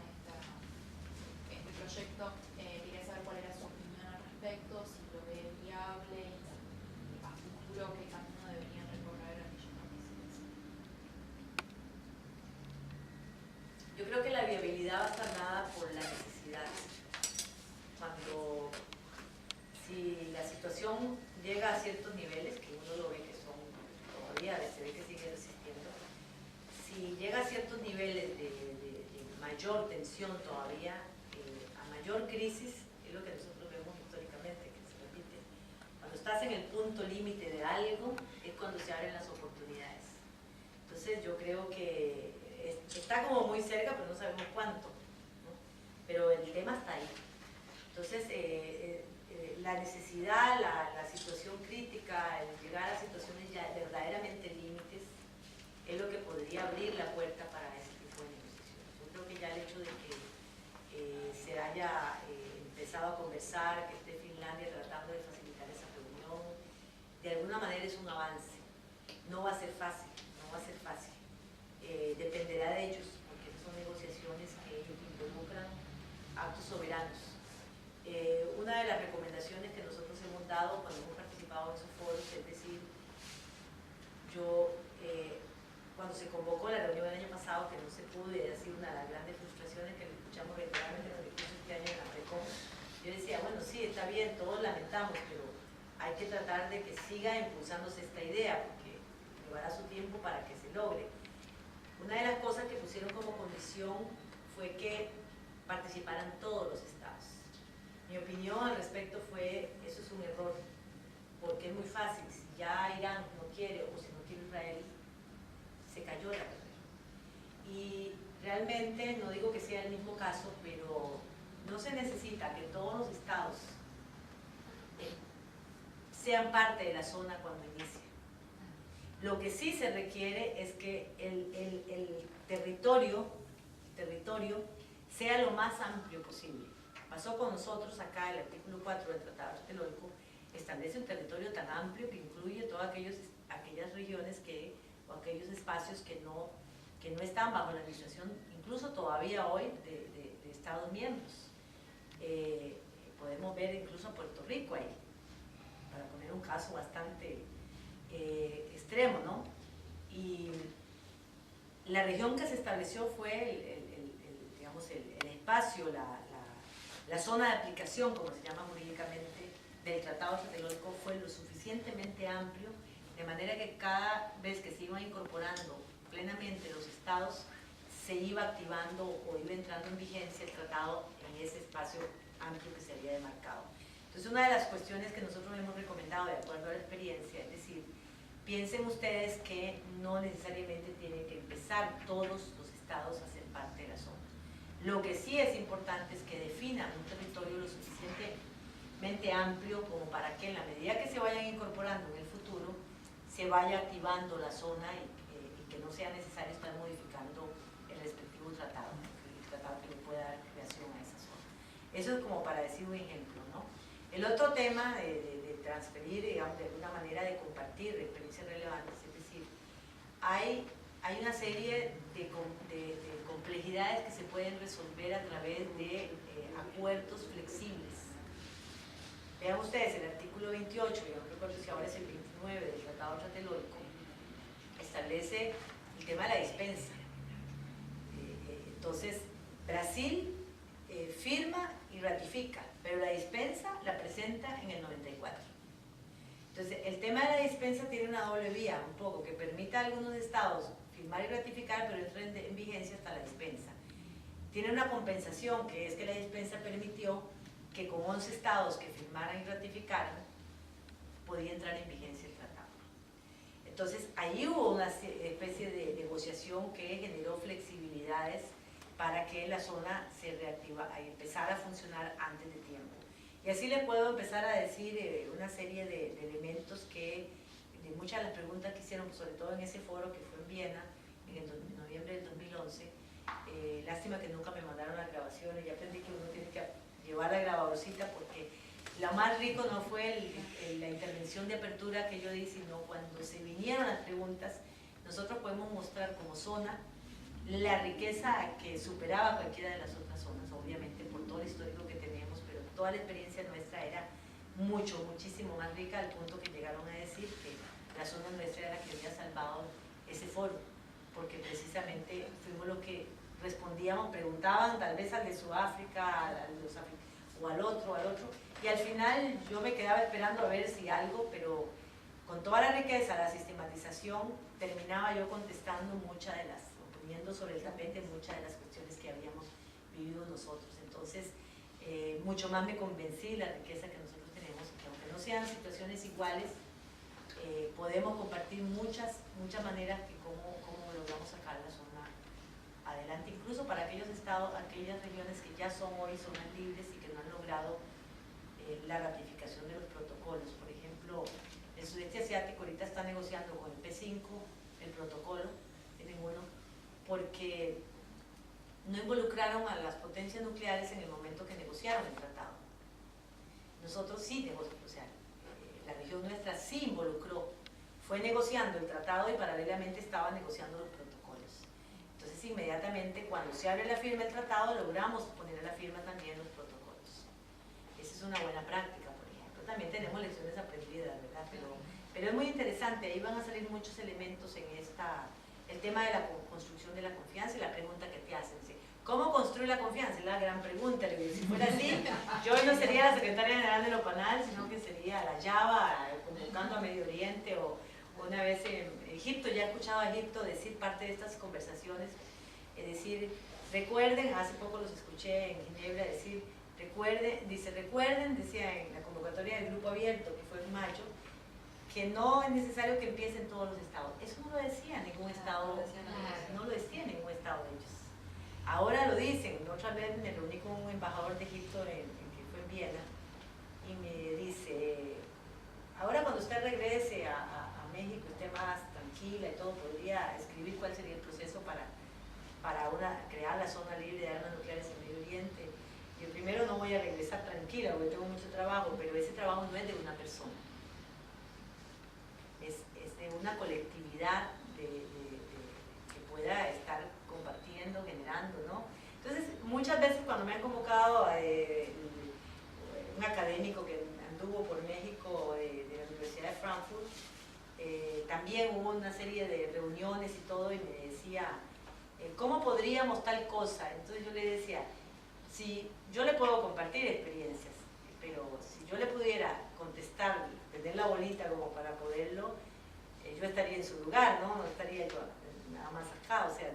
este proyecto, quería saber cuál era su opinión al respecto, si lo ve viable y a futuro qué camino deberían recorrer aquellos países. Yo creo que la viabilidad va a estar dada por la necesidad. Si la situación llega a ciertos niveles, que uno lo ve que son todavía, se ve que sigue resistiendo, si llega a ciertos niveles de mayor tensión todavía, a mayor crisis, es lo que nosotros vemos históricamente, que se repite. Cuando estás en el punto límite de algo, es cuando se abren las oportunidades. Entonces yo creo que está como muy cerca, pero no sabemos cuánto, ¿no? Pero el tema está ahí. Entonces, la necesidad, la situación crítica, el llegar a situaciones ya verdaderamente límites, es lo que podría abrir la puerta para ese tipo de negociaciones. Yo creo que ya el hecho de que se haya empezado a conversar, que esté Finlandia tratando de facilitar esa reunión, de alguna manera es un avance. No va a ser fácil, no va a ser fácil. Dependerá de ellos, porque son negociaciones que involucran actos soberanos. Una de las recomendaciones que nosotros hemos dado cuando hemos participado en esos foros, es decir, cuando se convocó la reunión del año pasado, que no se pudo, y ha sido una de las grandes frustraciones que escuchamos regularmente en los discursos este año en la PRECOM, yo decía, bueno, sí, está bien, todos lamentamos, pero hay que tratar de que siga impulsándose esta idea, porque llevará su tiempo para que se logre. Una de las cosas que pusieron como condición fue que participaran todos los estados. Mi opinión al respecto fue, eso es un error, porque es muy fácil, si ya Irán no quiere o si no quiere Israel, se cayó la carrera. Y realmente, no digo que sea el mismo caso, pero no se necesita que todos los estados sean parte de la zona cuando inicia. Lo que sí se requiere es que el territorio sea lo más amplio posible. Pasó con nosotros acá, el artículo 4 del Tratado Tlatelolco establece un territorio tan amplio que incluye todas aquellas regiones o aquellos espacios que no están bajo la administración, incluso todavía hoy, de Estados miembros. Podemos ver incluso a Puerto Rico ahí, para poner un caso bastante extremo, ¿no? Y la región que se estableció fue digamos, el espacio, la zona de aplicación, como se llama jurídicamente, del Tratado Tlatelolco fue lo suficientemente amplio, de manera que cada vez que se iban incorporando plenamente los estados, se iba activando o iba entrando en vigencia el tratado en ese espacio amplio que se había demarcado. Entonces, una de las cuestiones que nosotros hemos recomendado de acuerdo a la experiencia, es decir, piensen ustedes que no necesariamente tienen que empezar todos los estados a ser parte de la zona. Lo que sí es importante es que definan un territorio lo suficientemente amplio como para que en la medida que se vayan incorporando en el futuro, se vaya activando la zona y que no sea necesario estar modificando el respectivo tratado, el tratado que le pueda dar creación a esa zona. Eso es como para decir un ejemplo, ¿no? El otro tema de transferir, digamos, de alguna manera de compartir experiencias relevantes, es decir, hay una serie de complejidades que se pueden resolver a través de acuerdos flexibles. Vean ustedes, el artículo 28, yo no recuerdo si ahora es el 29 del Tratado Tlatelolco, establece el tema de la dispensa. Entonces, Brasil firma y ratifica, pero la dispensa la presenta en el 94. Entonces, el tema de la dispensa tiene una doble vía, un poco, que permita a algunos estados firmar y ratificar, pero entra en vigencia hasta la dispensa. Tiene una compensación, que es que la dispensa permitió que con 11 estados que firmaran y ratificaran, podía entrar en vigencia el tratado. Entonces, ahí hubo una especie de negociación que generó flexibilidades para que la zona se reactivara y empezara a funcionar antes de tiempo. Y así les puedo empezar a decir una serie de elementos que, de muchas de las preguntas que hicieron, sobre todo en ese foro que fue en Viena, en noviembre del 2011, lástima que nunca me mandaron las grabaciones, ya aprendí que uno tiene que llevar la grabadorcita porque lo más rico no fue la intervención de apertura que yo di, sino cuando se vinieron las preguntas, nosotros podemos mostrar como zona la riqueza que superaba cualquiera de las otras zonas, obviamente por todo el histórico que tenemos, pero toda la experiencia nuestra era muchísimo más rica, al punto que llegaron a decir que la zona nuestra era la que había salvado ese foro, porque precisamente fuimos los que respondíamos, preguntaban tal vez al de Sudáfrica, o al otro, y al final yo me quedaba esperando a ver si algo, pero con toda la riqueza, la sistematización, terminaba yo contestando poniendo sobre el tapete muchas de las cuestiones que habíamos vivido nosotros. Entonces, mucho más me convencí de la riqueza que nosotros tenemos, que aunque no sean situaciones iguales, podemos compartir muchas maneras de cómo logramos sacar la zona adelante, incluso para aquellos estados, aquellas regiones que ya son hoy zonas libres y que no han logrado la ratificación de los protocolos. Por ejemplo, el sudeste asiático ahorita está negociando con el P5 el protocolo, tienen uno, porque no involucraron a las potencias nucleares en el momento que negociaron el tratado. Nosotros sí negociamos, o sea, la región nuestra sí involucró, fue negociando el tratado y paralelamente estaba negociando los protocolos. Entonces inmediatamente cuando se abre la firma del tratado logramos poner a la firma también los protocolos. Esa es una buena práctica, por ejemplo. También tenemos lecciones aprendidas, ¿verdad? Pero es muy interesante, ahí van a salir muchos elementos en el tema de la construcción de la confianza y la pregunta que te hacen. ¿Sí? ¿Cómo construir la confianza? Es la gran pregunta. Si fuera así, yo no sería la secretaria general de la OPANAL, sino que sería la Java, convocando a Medio Oriente, o una vez en Egipto, ya he escuchado a Egipto decir parte de estas conversaciones, es decir, recuerden, hace poco los escuché en Ginebra decir, recuerden, decía en la convocatoria del Grupo Abierto, que fue en mayo, que no es necesario que empiecen todos los estados. Eso no lo decía ningún estado, no lo decía ningún estado de ellos. Ahora lo dicen. Otra vez me reuní con un embajador de Egipto que fue en Viena y me dice, ahora cuando usted regrese a México, esté más tranquila y todo, podría escribir cuál sería el proceso para crear la zona libre de armas nucleares en Medio Oriente. Yo primero no voy a regresar tranquila porque tengo mucho trabajo, pero ese trabajo no es de una persona. Es de una colectividad que pueda estar compartiendo, generando, ¿no? Entonces, muchas veces cuando me han convocado un académico que anduvo por México de la Universidad de Frankfurt, también hubo una serie de reuniones y todo, y me decía, ¿cómo podríamos tal cosa? Entonces yo le decía, si yo le puedo compartir experiencias, pero si yo le pudiera contestar, tener la bolita como para poderlo, yo estaría en su lugar, ¿no? No estaría yo nada más acá, o sea,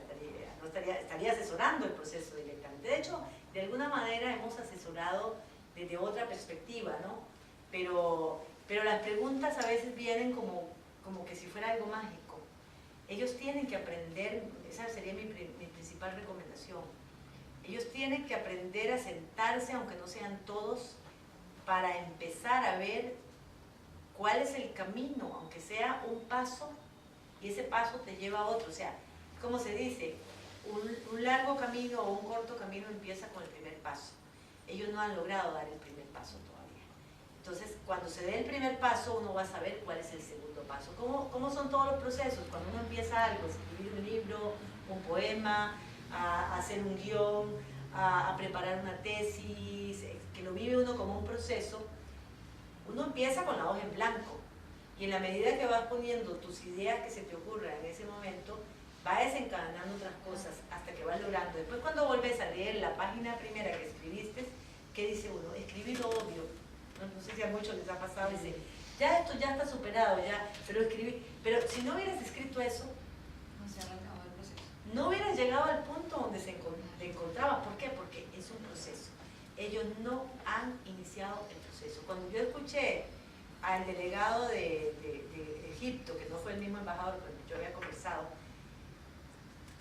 estaría asesorando el proceso directamente. De hecho, de alguna manera hemos asesorado desde otra perspectiva, ¿no? Pero las preguntas a veces vienen como que si fuera algo mágico. Ellos tienen que aprender, esa sería mi principal recomendación, ellos tienen que aprender a sentarse, aunque no sean todos, para empezar a ver cuál es el camino, aunque sea un paso, y ese paso te lleva a otro. O sea, como se dice, un largo camino o un corto camino empieza con el primer paso. Ellos no han logrado dar el primer paso todavía. Entonces, cuando se dé el primer paso, uno va a saber cuál es el segundo paso. ¿Cómo son todos los procesos? Cuando uno empieza algo, escribir un libro, un poema, a hacer un guión, a preparar una tesis, que lo vive uno como un proceso, uno empieza con la hoja en blanco. Y en la medida que vas poniendo tus ideas que se te ocurran en ese momento, va desencadenando otras cosas hasta que vas logrando. Después cuando volves a leer la página primera que escribiste, ¿qué dice uno? Escribí lo obvio. No sé si a muchos les ha pasado, dice, ya esto ya está superado, ya, pero escribí. Pero si no hubieras escrito eso, No se arrancaba el proceso. no hubieras llegado al punto donde te encontrabas. ¿Por qué? Porque es un proceso. Ellos no han iniciado el proceso. Cuando yo escuché al delegado de Egipto, que no fue el mismo embajador con el que yo había conversado,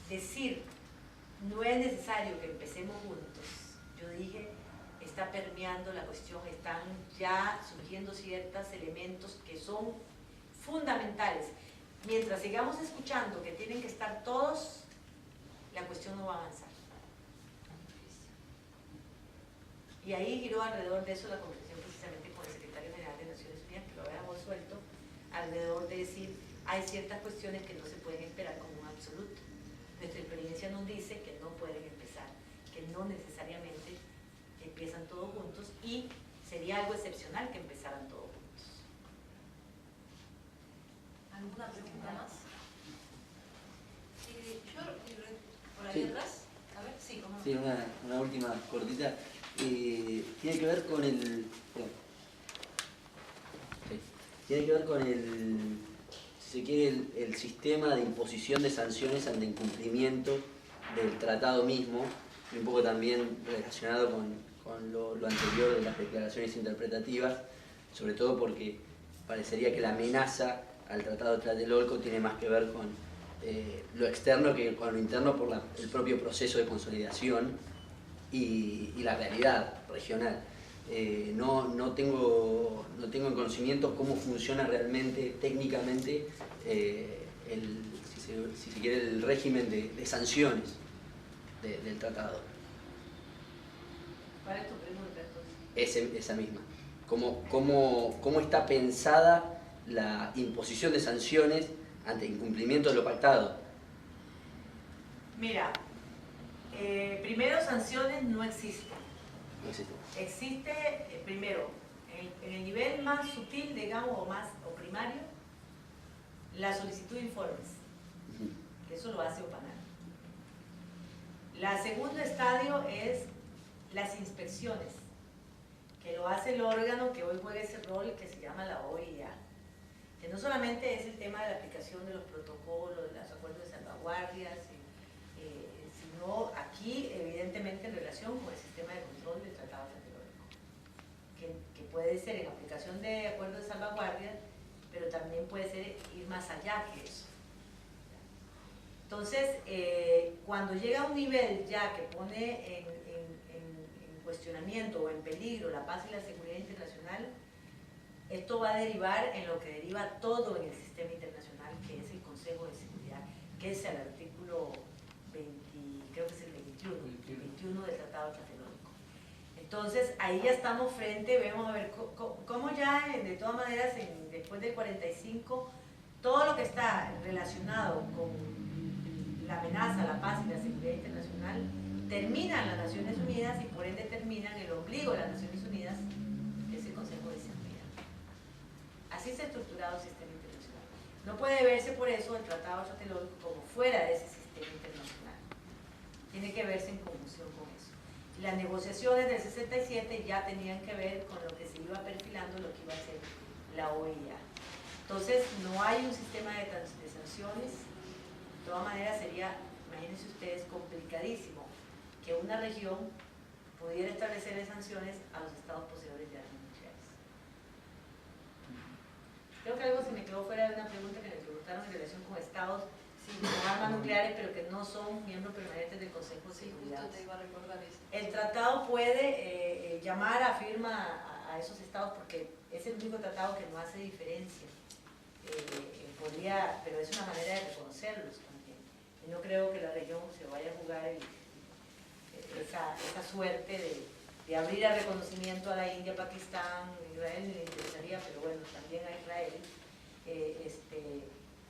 decir, no es necesario que empecemos juntos, yo dije, está permeando la cuestión, están ya surgiendo ciertos elementos que son fundamentales. Mientras sigamos escuchando que tienen que estar todos, la cuestión no va a avanzar. Y ahí giró alrededor de eso la conversación precisamente con el secretario general de Naciones Unidas, que lo habíamos suelto, alrededor de decir, hay ciertas cuestiones que no se pueden esperar como un absoluto. nuestra experiencia nos dice que no pueden empezar, que no necesariamente empiezan todos juntos y sería algo excepcional que empezaran todos juntos. ¿Alguna pregunta más? Yo, por ahí Sí. atrás, a ver, sí, ¿cómo no? Sí, una última cortita. Tiene que ver con el... Sí. Tiene que ver con el, si se quiere, el sistema de imposición de sanciones ante incumplimiento del tratado mismo, y un poco también relacionado con lo anterior de las declaraciones interpretativas, sobre todo porque parecería que la amenaza al Tratado de Tlatelolco tiene más que ver con lo externo que con lo interno por el propio proceso de consolidación y la realidad regional. No tengo en conocimiento cómo funciona realmente, técnicamente, si se quiere, el régimen de sanciones del tratado. ¿Cuál es tu pregunta entonces? Esa misma. ¿Cómo está pensada la imposición de sanciones ante incumplimiento de lo pactado? Mira, primero sanciones no existen. No existe. Existe, primero, en el nivel más sutil, digamos, o primario, la solicitud de informes, que eso lo hace OPANAL. El segundo estadio es las inspecciones, que lo hace el órgano que hoy juega ese rol que se llama la OIA, que no solamente es el tema de la aplicación de los protocolos, de los acuerdos de salvaguardias, sino aquí evidentemente en relación con el sistema de control del Tratado Tlatelolco, que puede ser en aplicación de acuerdos de salvaguardia, pero también puede ser ir más allá que eso. Entonces, cuando llega a un nivel ya que pone en cuestionamiento o en peligro la paz y la seguridad internacional, esto va a derivar en lo que deriva todo en el sistema internacional, que es el Consejo de Seguridad, que es el artículo 20, creo que es el 21 del Tratado Tlatelolco. Entonces, ahí ya estamos frente, vemos a ver cómo ya, de todas maneras, después del 45, todo lo que está relacionado con la amenaza, la paz y la seguridad internacional, termina en las Naciones Unidas y por ende termina en el ombligo de las Naciones Unidas, que es el Consejo de Seguridad. Así se ha estructurado el sistema internacional. No puede verse por eso el Tratado Tlatelolco como fuera de ese sistema internacional. Tiene que verse en conjunción con eso. Las negociaciones del 67 ya tenían que ver con lo que se iba perfilando, lo que iba a ser la OEA. Entonces, no hay un sistema de sanciones. De todas maneras, sería, imagínense ustedes, complicadísimo que una región pudiera establecer sanciones a los estados poseedores de armas nucleares. Creo que algo se me quedó fuera de una pregunta que me preguntaron en relación con estados con armas nucleares, pero que no son miembros permanentes del Consejo de Seguridad. Justo te iba a recordar eso. El tratado puede llamar a firma a esos estados porque es el único tratado que no hace diferencia. Pero es una manera de reconocerlos también. Y no creo que la región se vaya a jugar esa suerte de abrir a reconocimiento a la India, Pakistán, Israel le interesaría, pero bueno, también a Israel,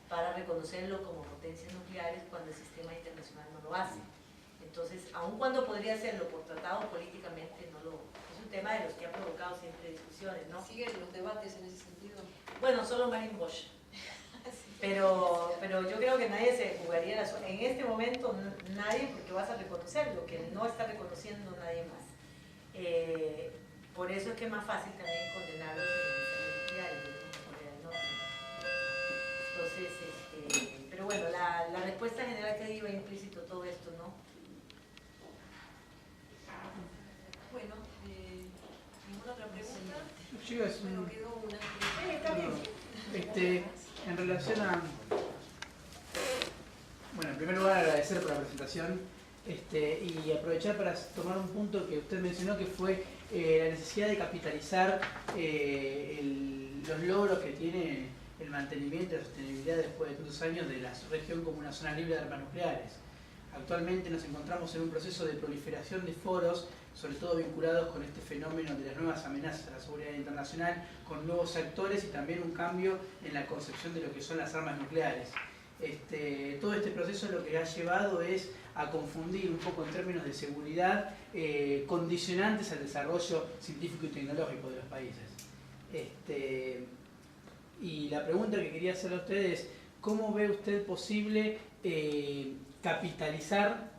para reconocerlo como potencias nucleares cuando el sistema internacional no lo hace. Entonces, aun cuando podría hacerlo por tratado, políticamente no lo... Es un tema de los que ha provocado siempre discusiones, ¿no? ¿Siguen los debates en ese sentido? Bueno, solo Marin Bosch. Pero yo creo que nadie se jugaría en este momento, nadie, porque vas a reconocer lo que no está reconociendo nadie más. Por eso es que es más fácil también condenarlos en nucleares, en Corea del Norte. Entonces, pero bueno, la respuesta general que iba implícito todo esto, ¿no? Bueno, ¿ninguna otra pregunta? Chicas, Bueno, quedó una. Está bien. en relación a... Bueno, en primer lugar agradecer por la presentación y aprovechar para tomar un punto que usted mencionó, que fue la necesidad de capitalizar los logros que tiene el mantenimiento y la sostenibilidad después de tantos años de la región como una zona libre de armas nucleares. Actualmente nos encontramos en un proceso de proliferación de foros, sobre todo vinculados con este fenómeno de las nuevas amenazas a la seguridad internacional, con nuevos actores y también un cambio en la concepción de lo que son las armas nucleares. todo este proceso lo que ha llevado es a confundir un poco en términos de seguridad condicionantes al desarrollo científico y tecnológico de los países. Y la pregunta que quería hacerle a usted es, ¿cómo ve usted posible capitalizar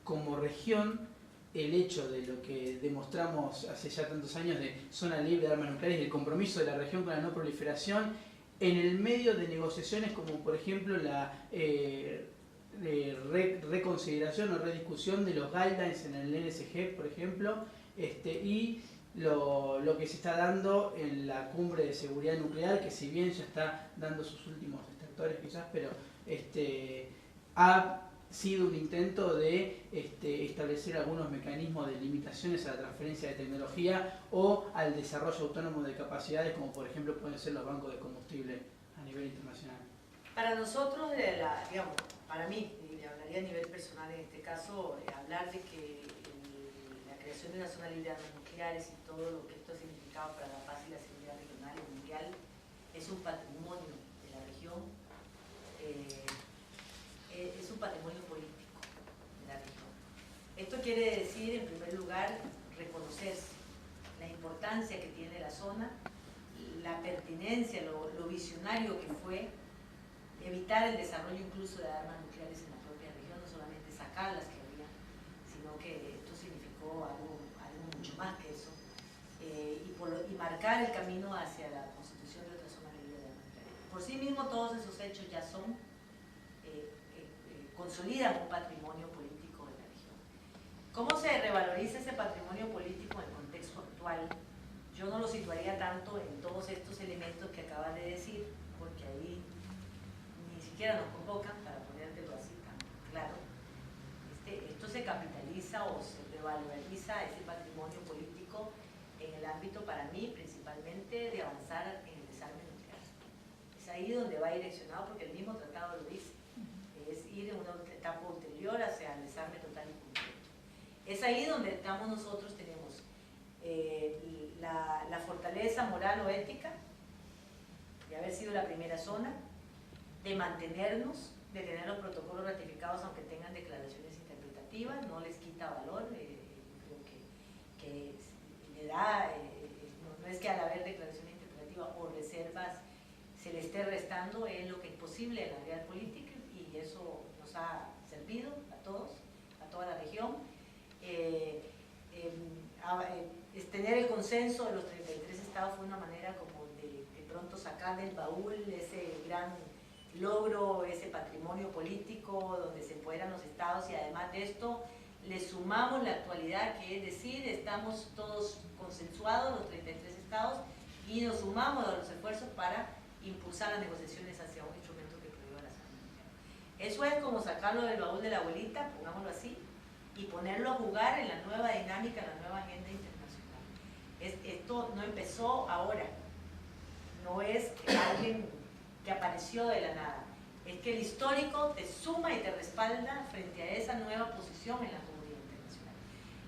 como región el hecho de lo que demostramos hace ya tantos años de zona libre de armas nucleares y el compromiso de la región con la no proliferación en el medio de negociaciones como por ejemplo la reconsideración o rediscusión de los guidelines en el NSG, por ejemplo, y lo que se está dando en la cumbre de seguridad nuclear, que si bien ya está dando sus últimos extractores quizás, pero ha sido un intento de establecer algunos mecanismos de limitaciones a la transferencia de tecnología o al desarrollo autónomo de capacidades, como por ejemplo pueden ser los bancos de combustible a nivel internacional. Para nosotros, digamos, para mí, y hablaría a nivel personal en este caso, hablar de que la creación de una zona libre de armas nucleares y todo lo que esto ha significado para la paz y la seguridad regional y mundial es un patrimonio de la región. Es un patrimonio político de la región. Esto quiere decir, en primer lugar, reconocerse la importancia que tiene la zona, la pertinencia, lo visionario que fue, evitar el desarrollo incluso de armas nucleares en la propia región, no solamente sacar las que había, sino que esto significó algo mucho más que eso, y marcar el camino hacia la constitución de otra zona libre de armas nucleares. Por sí mismo todos esos hechos ya son consolidan un patrimonio político de la región. ¿Cómo se revaloriza ese patrimonio político en el contexto actual? Yo no lo situaría tanto en todos estos elementos que acabas de decir, porque ahí ni siquiera nos convocan para ponértelo así tan claro. Esto se capitaliza o se revaloriza ese patrimonio político en el ámbito, para mí, principalmente de avanzar en el desarme nuclear. Es ahí donde va direccionado, porque el mismo tratado lo dice. Es ir en una etapa ulterior hacia el desarme total y completo. Es ahí donde estamos nosotros, tenemos la fortaleza moral o ética de haber sido la primera zona, de mantenernos, de tener los protocolos ratificados aunque tengan declaraciones interpretativas, no les quita valor, creo que le da, no es que al haber declaraciones interpretativas o reservas se le esté restando, es lo que es posible en la realidad política. Y eso nos ha servido a todos, a toda la región. Tener el consenso de los 33 estados fue una manera como de pronto sacar del baúl ese gran logro, ese patrimonio político donde se empoderan los estados, y además de esto le sumamos la actualidad, que es decir, estamos todos consensuados, los 33 estados, y nos sumamos a los esfuerzos para impulsar las negociaciones hacia un instrumento que prohíba la zona nuclear. Eso es como sacarlo del baúl de la abuelita, pongámoslo así, y ponerlo a jugar en la nueva dinámica, en la nueva agenda internacional. Esto no empezó ahora, no es alguien que apareció de la nada, es que el histórico te suma y te respalda frente a esa nueva posición en la comunidad internacional.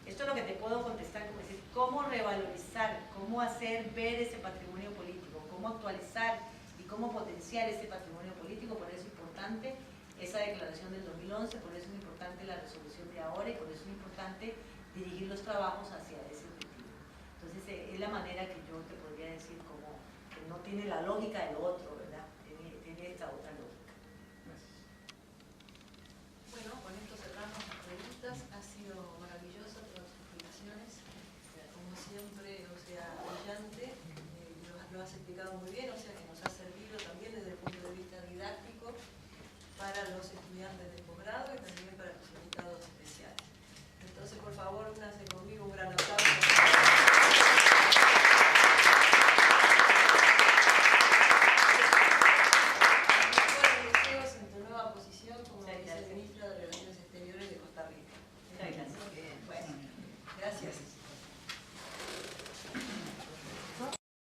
Esto es lo que te puedo contestar, como decir, cómo revalorizar, cómo hacer ver ese patrimonio político, cómo actualizar y cómo potenciar ese patrimonio político. Por eso es importante esa declaración del 2011, por eso es importante la resolución de ahora, y por eso es importante dirigir los trabajos hacia ese objetivo. Entonces es la manera que yo te podría decir, como que no tiene la lógica del otro, ¿verdad? Tiene esta otra lógica. Gracias. Bueno, con esto cerramos las preguntas. Ha sido maravillosa todas las explicaciones, como siempre, o sea, brillante. Lo has explicado muy bien, o sea que nos ha servido también desde el punto de vista didáctico para los estudiantes de posgrado y también para los invitados especiales. Entonces, por favor, una